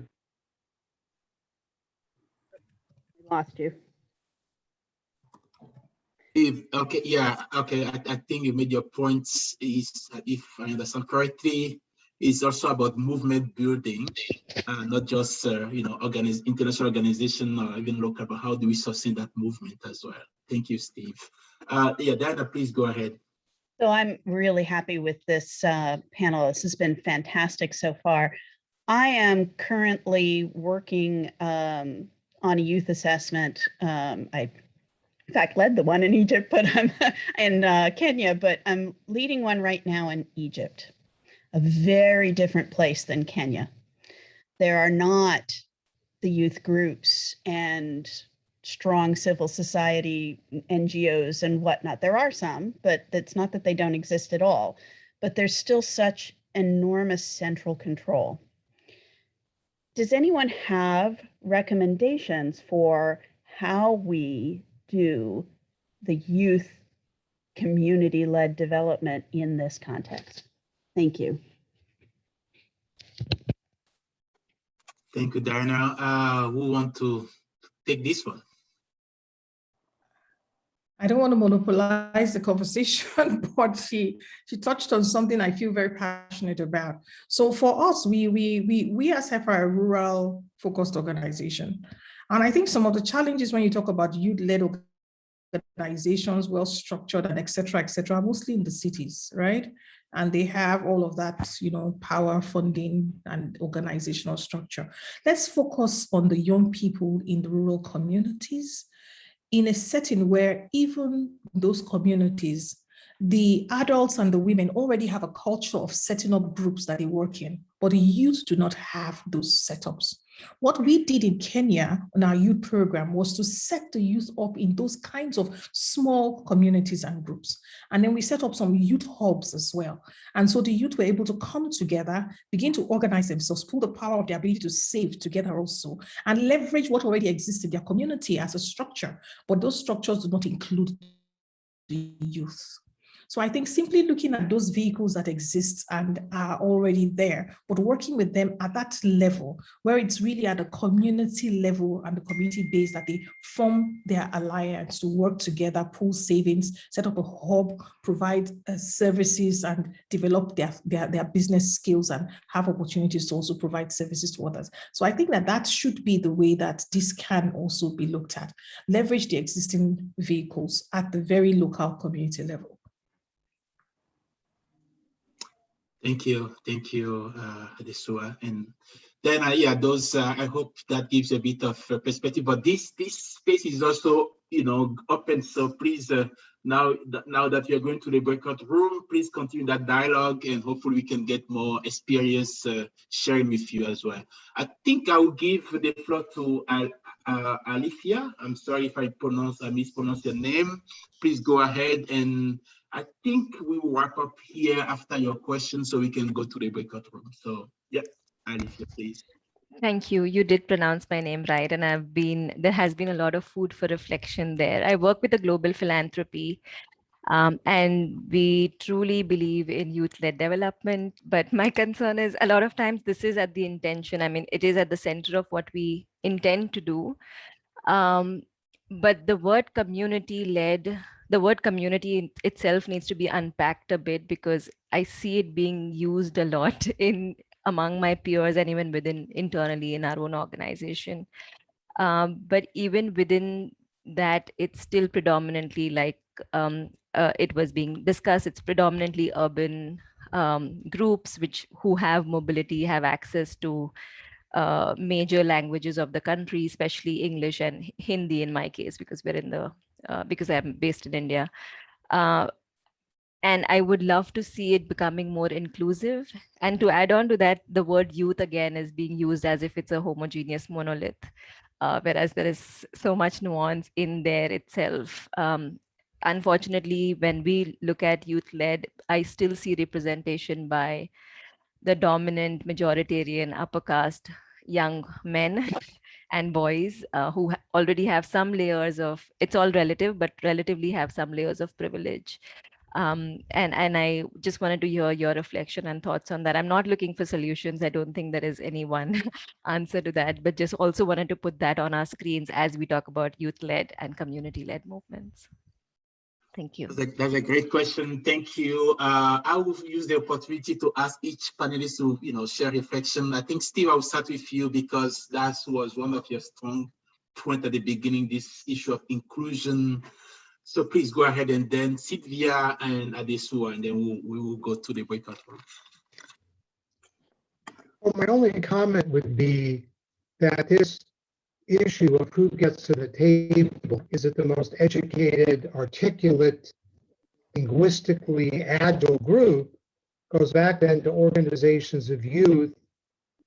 Lost you. Okay, yeah, okay. I think you made your points. Is if I understand correctly, It's also about movement building, not just international organization or even local, but how do we sustain that movement as well? Thank you, Steve. Yeah, Diana, please go ahead. So I'm really happy with this panel. This has been fantastic so far. I am currently working on a youth assessment. I, in fact, led the one in Egypt, but I'm in Kenya, but I'm leading one right now in Egypt, a very different place than Kenya. There are not the youth groups and strong civil society NGOs and whatnot. There are some, but it's not that they don't exist at all. But there's still such enormous central control. Does anyone have recommendations for how we do the youth community-led development in this context? Thank you. Thank you, Diana. Who want to take this one? I don't want to monopolize the conversation, but she touched on something I feel very passionate about. So for us, we as HEFA are a rural focused organization. And I think some of the challenges when you talk about youth-led organizations, well-structured and et cetera, are mostly in the cities, right? And they have all of that, power, funding, and organizational structure. Let's focus on the young people in the rural communities, in a setting where even those communities, the adults and the women already have a culture of setting up groups that they work in, but the youth do not have those setups. What we did in Kenya on our youth program was to set the youth up in those kinds of small communities and groups. And then we set up some youth hubs as well. And so the youth were able to come together, begin to organize themselves, pull the power of their ability to save together also, and leverage what already exists in their community as a structure. But those structures do not include the youth. So I think simply looking at those vehicles that exist and are already there, but working with them at that level, where it's really at the community level and the community base that they form their alliance to work together, pool savings, set up a hub, provide services and develop their business skills and have opportunities to also provide services to others. So I think that should be the way that this can also be looked at. Leverage the existing vehicles at the very local community level. Thank you, Adesua. And then, I hope that gives a bit of perspective. But this space is also, open. So please, now that you're going to the breakout room, please continue that dialogue, and hopefully we can get more experience sharing with you as well. I think I will give the floor to Alifia. I'm sorry if I mispronounce your name. Please go ahead, and I think we will wrap up here after your question so we can go to the breakout room. So, yeah, Alicia, please. Thank you. You did pronounce my name right. And there has been a lot of food for reflection there. I work with a global philanthropy, and we truly believe in youth-led development. But my concern is a lot of times this is at the intention. I mean, it is at the center of what we intend to do. But the word community-led, the word community itself needs to be unpacked a bit, because I see it being used a lot among my peers and even internally in our own organization. But even within that, it's still predominantly like it was being discussed, it's predominantly urban groups who have mobility, have access to major languages of the country, especially English and Hindi in my case, because because I'm based in India. And I would love to see it becoming more inclusive. And to add on to that, the word youth again is being used as if it's a homogeneous monolith, whereas there is so much nuance in there itself. Unfortunately, when we look at youth-led, I still see representation by the dominant majoritarian upper caste young men and boys who already have some layers of, it's all relative, but relatively have some layers of privilege. And I just wanted to hear your reflection and thoughts on that. I'm not looking for solutions. I don't think there is any one answer to that, but just also wanted to put that on our screens as we talk about youth-led and community-led movements. Thank you. That's a great question. Thank you. I will use the opportunity to ask each panelist to, share reflection. I think, Steve, I'll start with you because that was one of your strong points at the beginning, this issue of inclusion. So please go ahead, and then Sylvia and Adesua, and then we will go to the breakout room. Well, my only comment would be that this issue of who gets to the table, is it the most educated, articulate, linguistically agile group, goes back then to organizations of youth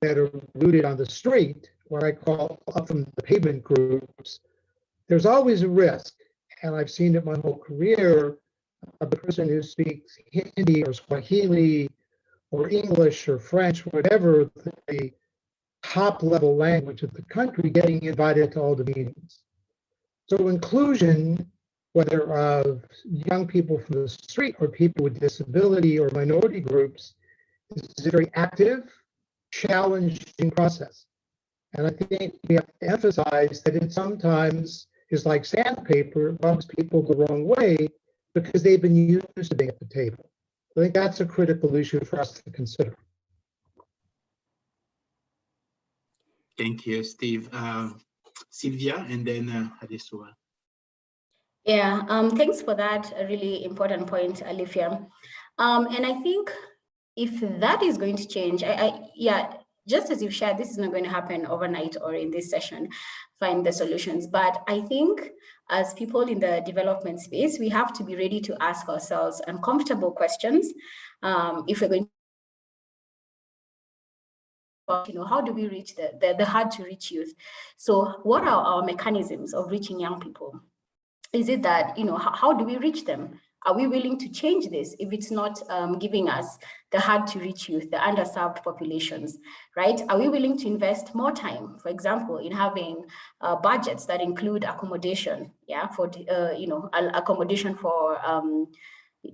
that are rooted on the street, what I call up from the pavement groups. There's always a risk, and I've seen it my whole career, of the person who speaks Hindi or Swahili or English or French, whatever the top level language of the country, getting invited to all the meetings. So inclusion, whether of young people from the street or people with disability or minority groups, is a very active, challenging process. And I think we have to emphasize that it sometimes is like sandpaper, it rubs people the wrong way because they've been used to being at the table. I think that's a critical issue for us to consider. Thank you, Steve. Sylvia, and then Adesua. Yeah, thanks for that really important point, Alifia. And I think if that is going to change, yeah, just as you've shared, this is not going to happen overnight or in this session, find the solutions. But I think as people in the development space, we have to be ready to ask ourselves uncomfortable questions. If we're going to, how do we reach the hard to reach youth? So what are our mechanisms of reaching young people? Is it that, how do we reach them? Are we willing to change this if it's not giving us the hard to reach youth, the underserved populations, right? Are we willing to invest more time, for example, in having budgets that include accommodation, yeah, for, accommodation for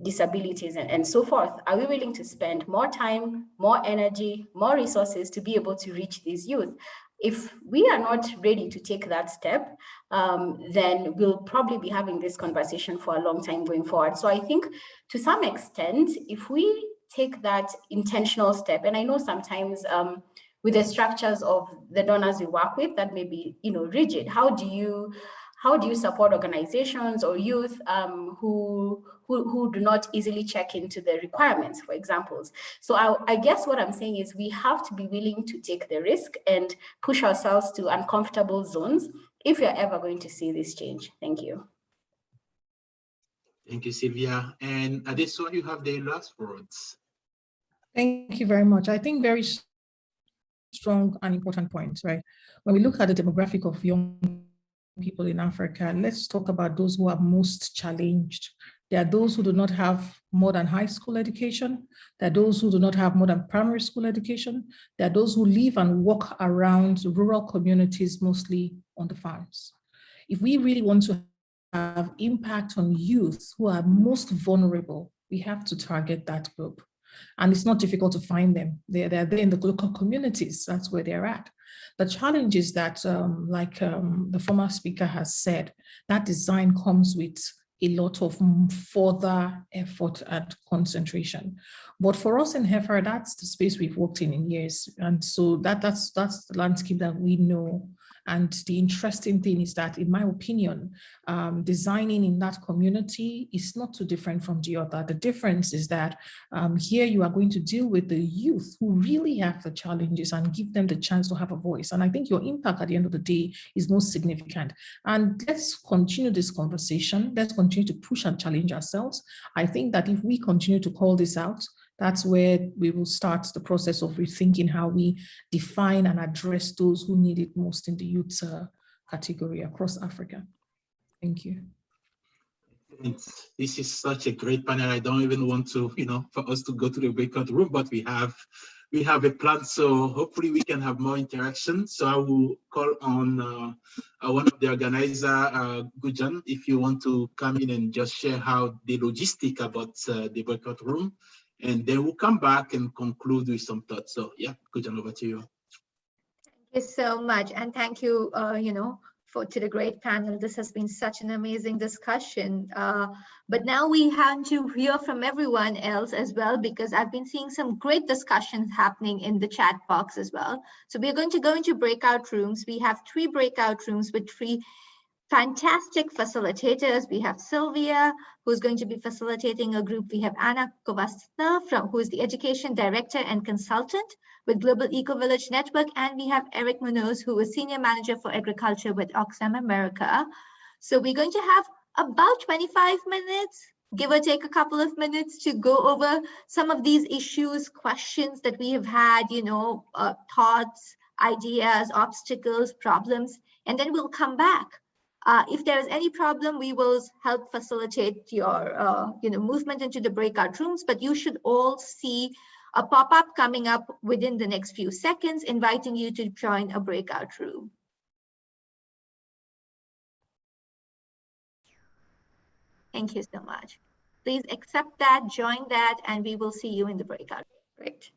disabilities and so forth? Are we willing to spend more time, more energy, more resources to be able to reach these youth? If we are not ready to take that step, then we'll probably be having this conversation for a long time going forward. So I think to some extent, if we take that intentional step, and I know sometimes with the structures of the donors we work with that may be rigid, how do you support organizations or youth who do not easily check into the requirements, for examples? So I guess what I'm saying is we have to be willing to take the risk and push ourselves to uncomfortable zones if you're ever going to see this change. Thank you. Thank you, Sylvia. And Adesua, you have the last words. Thank you very much. I think very strong and important points, right? When we look at the demographic of young people in Africa, let's talk about those who are most challenged. There are those who do not have more than high school education. There are those who do not have more than primary school education. There are those who live and walk around rural communities, mostly on the farms. If we really want to have impact on youth who are most vulnerable, we have to target that group. And it's not difficult to find them. They're there in the local communities. That's where they're at. The challenge is that, the former speaker has said, that design comes with a lot of further effort and concentration. But for us in Heifer, that's the space we've worked in years. And so that's the landscape that we know. And the interesting thing is that, in my opinion, designing in that community is not too different from the other. The difference is that here you are going to deal with the youth who really have the challenges and give them the chance to have a voice. And I think your impact at the end of the day is most significant. And let's continue this conversation. Let's continue to push and challenge ourselves. I think that if we continue to call this out, that's where we will start the process of rethinking how we define and address those who need it most in the youth category across Africa. Thank you. This is such a great panel. I don't even want to, for us to go to the breakout room, but we have a plan. So hopefully we can have more interaction. So I will call on one of the organizers, Gujan, if you want to come in and just share how the logistic about the breakout room. And then we'll come back and conclude with some thoughts. So yeah, Gujan, over to you. Thank you so much. And thank you, to the great panel. This has been such an amazing discussion. But now we have to hear from everyone else as well, because I've been seeing some great discussions happening in the chat box as well. So we're going to go into breakout rooms. We have 3 breakout rooms with 3 fantastic facilitators. We have Sylvia, who's going to be facilitating a group. We have Anna Kovastna, who is the Education Director and Consultant with Global Eco Village Network. And we have Eric Munoz, who is Senior Manager for Agriculture with Oxfam America. So we're going to have about 25 minutes, give or take a couple of minutes, to go over some of these issues, questions that we have had, thoughts, ideas, obstacles, problems, and then we'll come back. If there is any problem, we will help facilitate your movement into the breakout rooms, but you should all see a pop-up coming up within the next few seconds, inviting you to join a breakout room. Thank you so much. Please accept that, join that, and we will see you in the breakout. Great.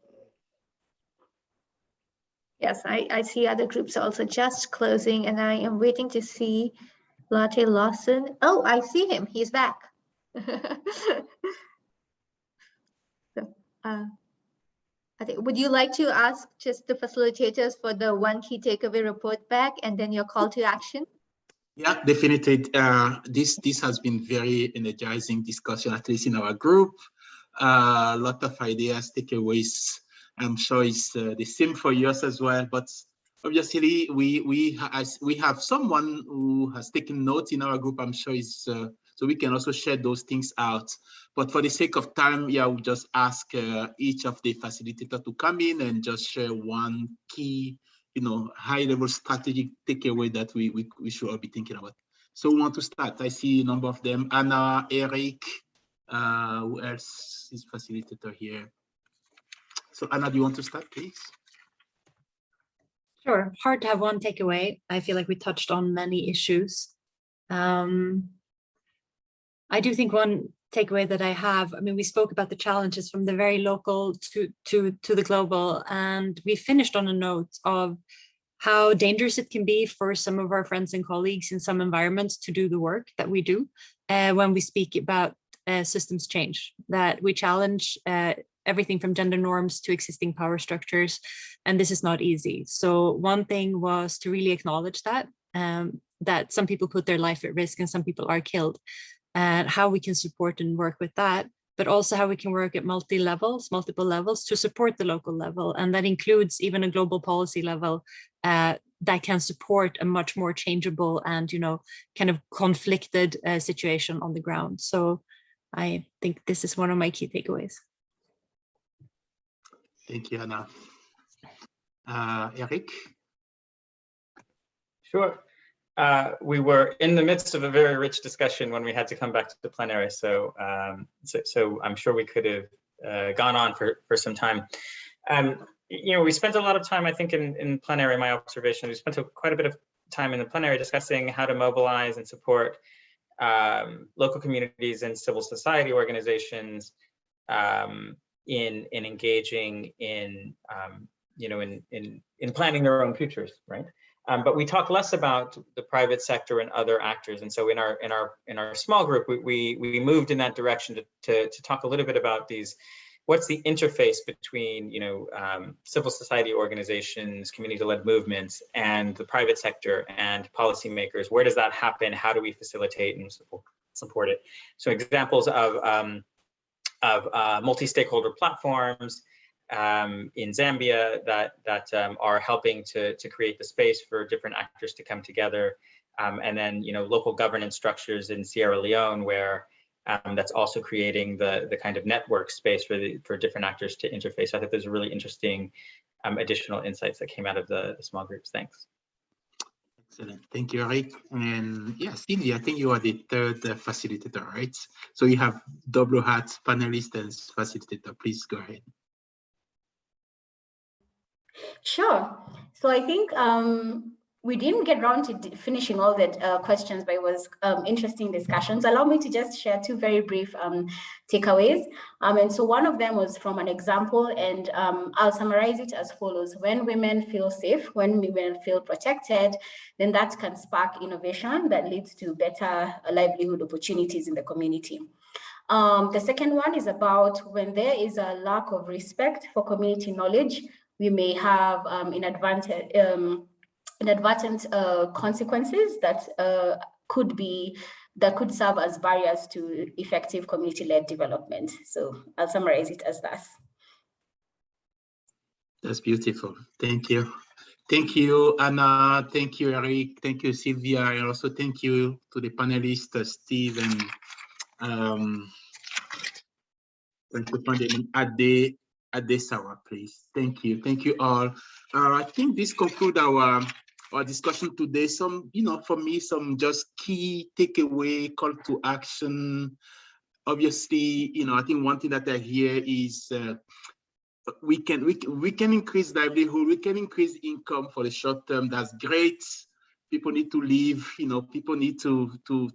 Yes, I see other groups also just closing, and I am waiting to see Latte Lawson. Oh, I see him. He's back. So, would you like to ask just the facilitators for the 1 key takeaway report back and then your call to action? Yeah, definitely. This has been very energizing discussion, at least in our group. A lot of ideas, takeaways. I'm sure it's the same for yours as well. But obviously, we have someone who has taken notes in our group. I'm sure it's so we can also share those things out. But for the sake of time, yeah, we'll just ask each of the facilitators to come in and just share 1 key, high-level strategic takeaway that we should all be thinking about. So we want to start. I see a number of them. Anna, Eric, who else is facilitator here? So Anna, do you want to start, please? Sure. Hard to have one takeaway. I feel like we touched on many issues. I do think one takeaway that I have, we spoke about the challenges from the very local to the global, and we finished on a note of how dangerous it can be for some of our friends and colleagues in some environments to do the work that we do when we speak about systems change, that we challenge everything from gender norms to existing power structures, and this is not easy. So one thing was to really acknowledge that some people put their life at risk and some people are killed, and how we can support and work with that, but also how we can work at multiple levels to support the local level. And that includes even a global policy level that can support a much more changeable and, kind of conflicted situation on the ground. So I think this is one of my key takeaways. Thank you, Anna. Eric? Sure. We were in the midst of a very rich discussion when we had to come back to the plenary, so I'm sure we could have gone on for some time. We spent a lot of time, I think, in plenary. My observation, we spent quite a bit of time in the plenary discussing how to mobilize and support local communities and civil society organizations in engaging in planning their own futures, right? But we talk less about the private sector and other actors, and so in our small group, we moved in that direction to talk a little bit about what's the interface between civil society organizations, community-led movements, and the private sector and policymakers. Where does that happen? How do we facilitate and support it? So examples of multi-stakeholder platforms in Zambia that are helping to create the space for different actors to come together, and then local governance structures in Sierra Leone where that's also creating the kind of network space for different actors to interface. So I think there's really interesting additional insights that came out of the small groups. Thanks. Excellent. Thank you, Eric. And yeah, Cindy, I think you are the 3rd facilitator, right? So you have double hats, panelist and facilitator. Please go ahead. Sure. So I think we didn't get around to finishing all the questions, but it was interesting discussions. Allow me to just share two very brief takeaways. And so one of them was from an example, and I'll summarize it as follows. When women feel safe, when women feel protected, then that can spark innovation that leads to better livelihood opportunities in the community. The second one is about when there is a lack of respect for community knowledge, we may have inadvertent consequences that could serve as barriers to effective community-led development. So I'll summarize it as that. That's beautiful. Thank you. Thank you, Anna. Thank you, Eric. Thank you, Sylvia. And also thank you to the panelists, Steve and thank you, Ade Sawa, please. Thank you. Thank you all. I think this concludes our discussion today. Some, for me, some just key takeaway, call to action. Obviously, I think one thing that I hear is we can increase livelihood, we can increase income for the short term. That's great. People need to live, people need to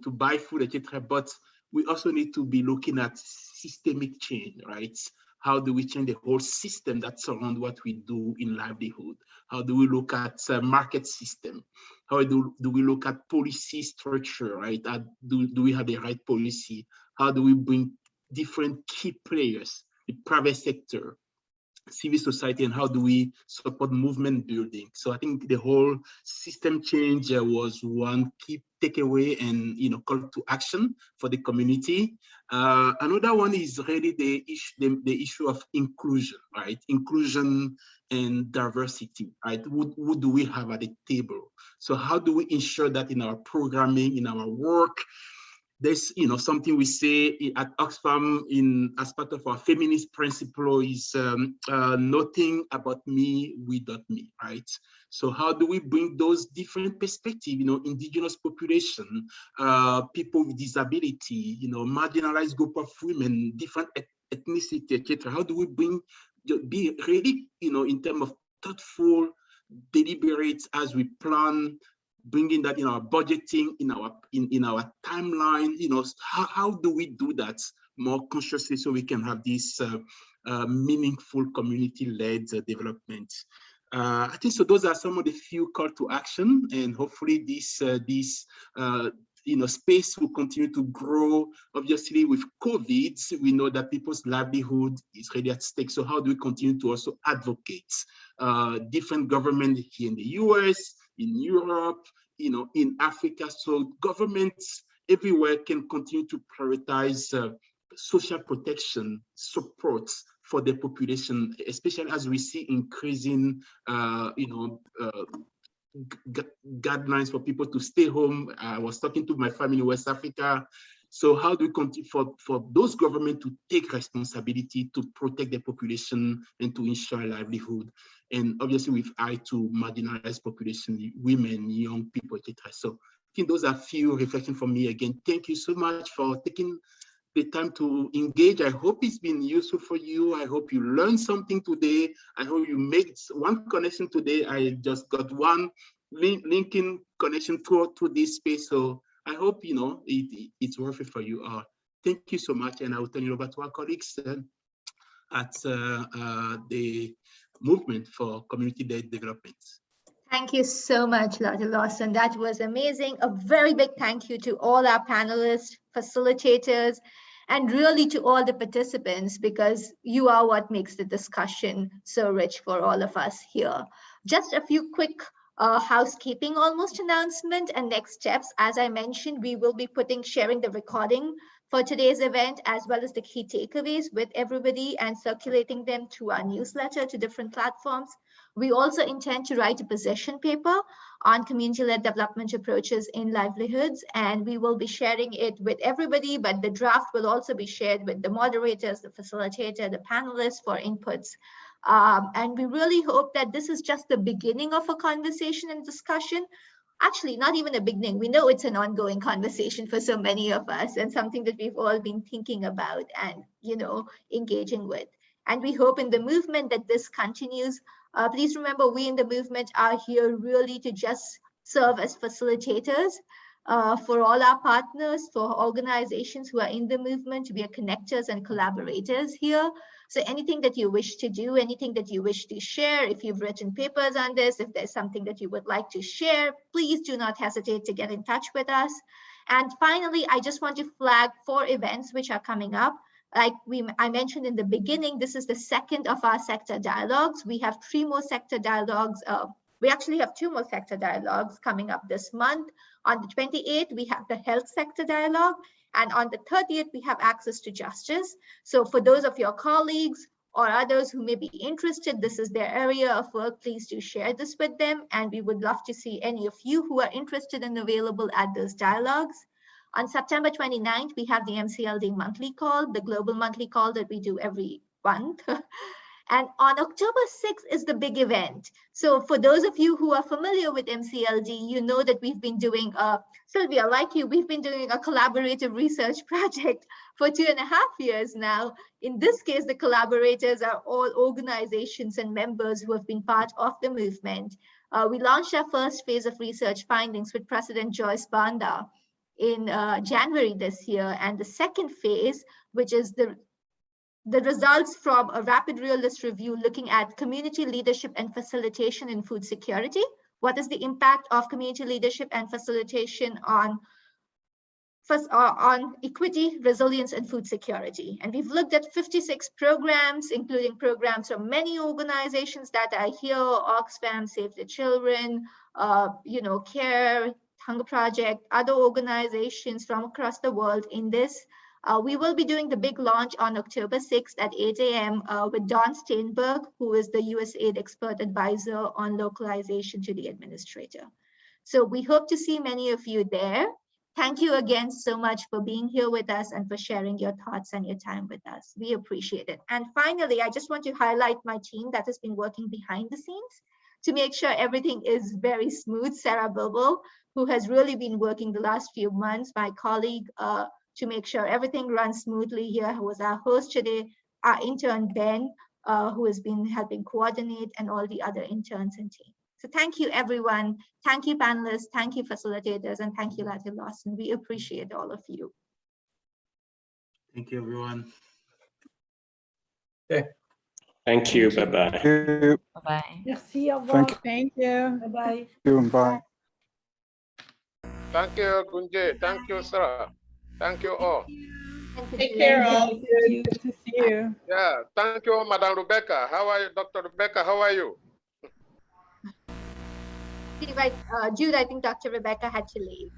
buy food, etc. But we also need to be looking at systemic change, right? How do we change the whole system that surrounds what we do in livelihood? How do we look at market system? How do we look at policy structure, right? Do we have the right policy? How do we bring different key players, the private sector, civil society, and how do we support movement building? So I think the whole system change was one key takeaway and call to action for the community. Another one is really the issue of inclusion, right? Inclusion and diversity, right? Who do we have at the table? So how do we ensure that in our programming, in our work, there's something we say at Oxfam as part of our feminist principle is nothing about me without me, right? So how do we bring those different perspectives, indigenous population, people with disability, marginalized group of women, different ethnicity, etc. How do we be really, in terms of thoughtful, deliberate as we plan, bringing that in our budgeting, in our timeline, how do we do that more consciously so we can have this meaningful community-led development? I think so. Those are some of the few call to action, and hopefully this space will continue to grow. Obviously, with COVID, we know that people's livelihood is really at stake. So how do we continue to also advocate different government here in the US, in Europe, in Africa? So governments everywhere can continue to prioritize social protection support for the population, especially as we see increasing, guidelines for people to stay home. I was talking to my family in West Africa. So how do we continue for those governments to take responsibility to protect the population and to ensure livelihood? And obviously with eye to marginalized population, women, young people, etc. So I think those are a few reflections from me. Again, thank you so much for taking the time to engage. I hope it's been useful for you. I hope you learned something today. I hope you made one connection today. I just got one linking connection to this space. So I hope, it's worth it for you. Thank you so much. And I will turn it over to our colleagues at the Movement for Community-Led Development. Thank you so much, Dr. Lawson. That was amazing. A very big thank you to all our panelists, facilitators, and really to all the participants, because you are what makes the discussion so rich for all of us here. Just a few quick housekeeping almost announcement and next steps. As I mentioned, we will be sharing the recording for today's event, as well as the key takeaways with everybody and circulating them through our newsletter to different platforms. We also intend to write a position paper on community-led development approaches in livelihoods, and we will be sharing it with everybody, but the draft will also be shared with the moderators, the facilitator, the panelists for inputs. And we really hope that this is just the beginning of a conversation and discussion. Actually, not even a beginning. We know it's an ongoing conversation for so many of us and something that we've all been thinking about and, engaging with. And we hope in the movement that this continues. Please remember, we in the movement are here really to just serve as facilitators for all our partners, for organizations who are in the movement, to be connectors and collaborators here. So anything that you wish to do, anything that you wish to share, if you've written papers on this, if there's something that you would like to share, please do not hesitate to get in touch with us. And finally, I just want to flag 4 events which are coming up. Like I mentioned in the beginning, this is the second of our sector dialogues. We have 3 more sector dialogues. We actually have 2 more sector dialogues coming up this month. On the 28th, we have the health sector dialogue. And on the 30th, we have access to justice. So for those of your colleagues or others who may be interested, this is their area of work, please do share this with them. And we would love to see any of you who are interested and available at those dialogues. On September 29th, we have the MCLD monthly call, the global monthly call that we do every month. And on October 6th is the big event. So for those of you who are familiar with MCLD, you know that we've been doing, Sylvia, like you, we've been doing a collaborative research project for 2.5 years now. In this case, the collaborators are all organizations and members who have been part of the movement. We launched our first phase of research findings with President Joyce Banda in January this year. And the second phase, which is the results from a rapid realist review looking at community leadership and facilitation in food security. What is the impact of community leadership and facilitation on equity, resilience, and food security? And we've looked at 56 programs, including programs from many organizations that are here: Oxfam, Save the Children, CARE, Hunger Project, other organizations from across the world in this. We will be doing the big launch on October 6th at 8 a.m. With Don Steinberg, who is the USAID expert advisor on localization to the administrator. So we hope to see many of you there. Thank you again so much for being here with us and for sharing your thoughts and your time with us. We appreciate it. And finally, I just want to highlight my team that has been working behind the scenes to make sure everything is very smooth. Sarah Bilbo, who has really been working the last few months, my colleague, to make sure everything runs smoothly here, who was our host today, our intern, Ben, who has been helping coordinate, and all the other interns and team. So thank you, everyone. Thank you, panelists. Thank you, facilitators. And thank you, Latte Lawson. We appreciate all of you. Thank you, everyone. Okay. Thank you. Bye-bye. Bye-bye. Merci, au revoir. Thank you. Bye-bye. Bye. Thank you, Gunje. Thank you, Sarah. Thank you all. Take care, all. Good to see you. Yeah, thank you, Madam Rebecca. How are you, Dr. Rebecca? How are you? Jude, I think Dr. Rebecca had to leave.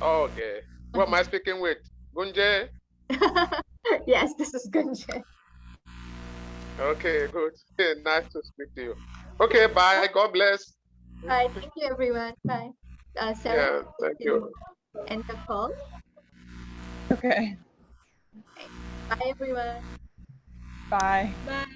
Okay. Who am I speaking with? Gunje? Yes, this is Gunje. Okay, good. Nice to speak to you. Okay, bye. God bless. Bye. Thank you, everyone. Bye. Sarah, Yeah, thank you. End the call. Okay. Bye, everyone. Bye. Bye.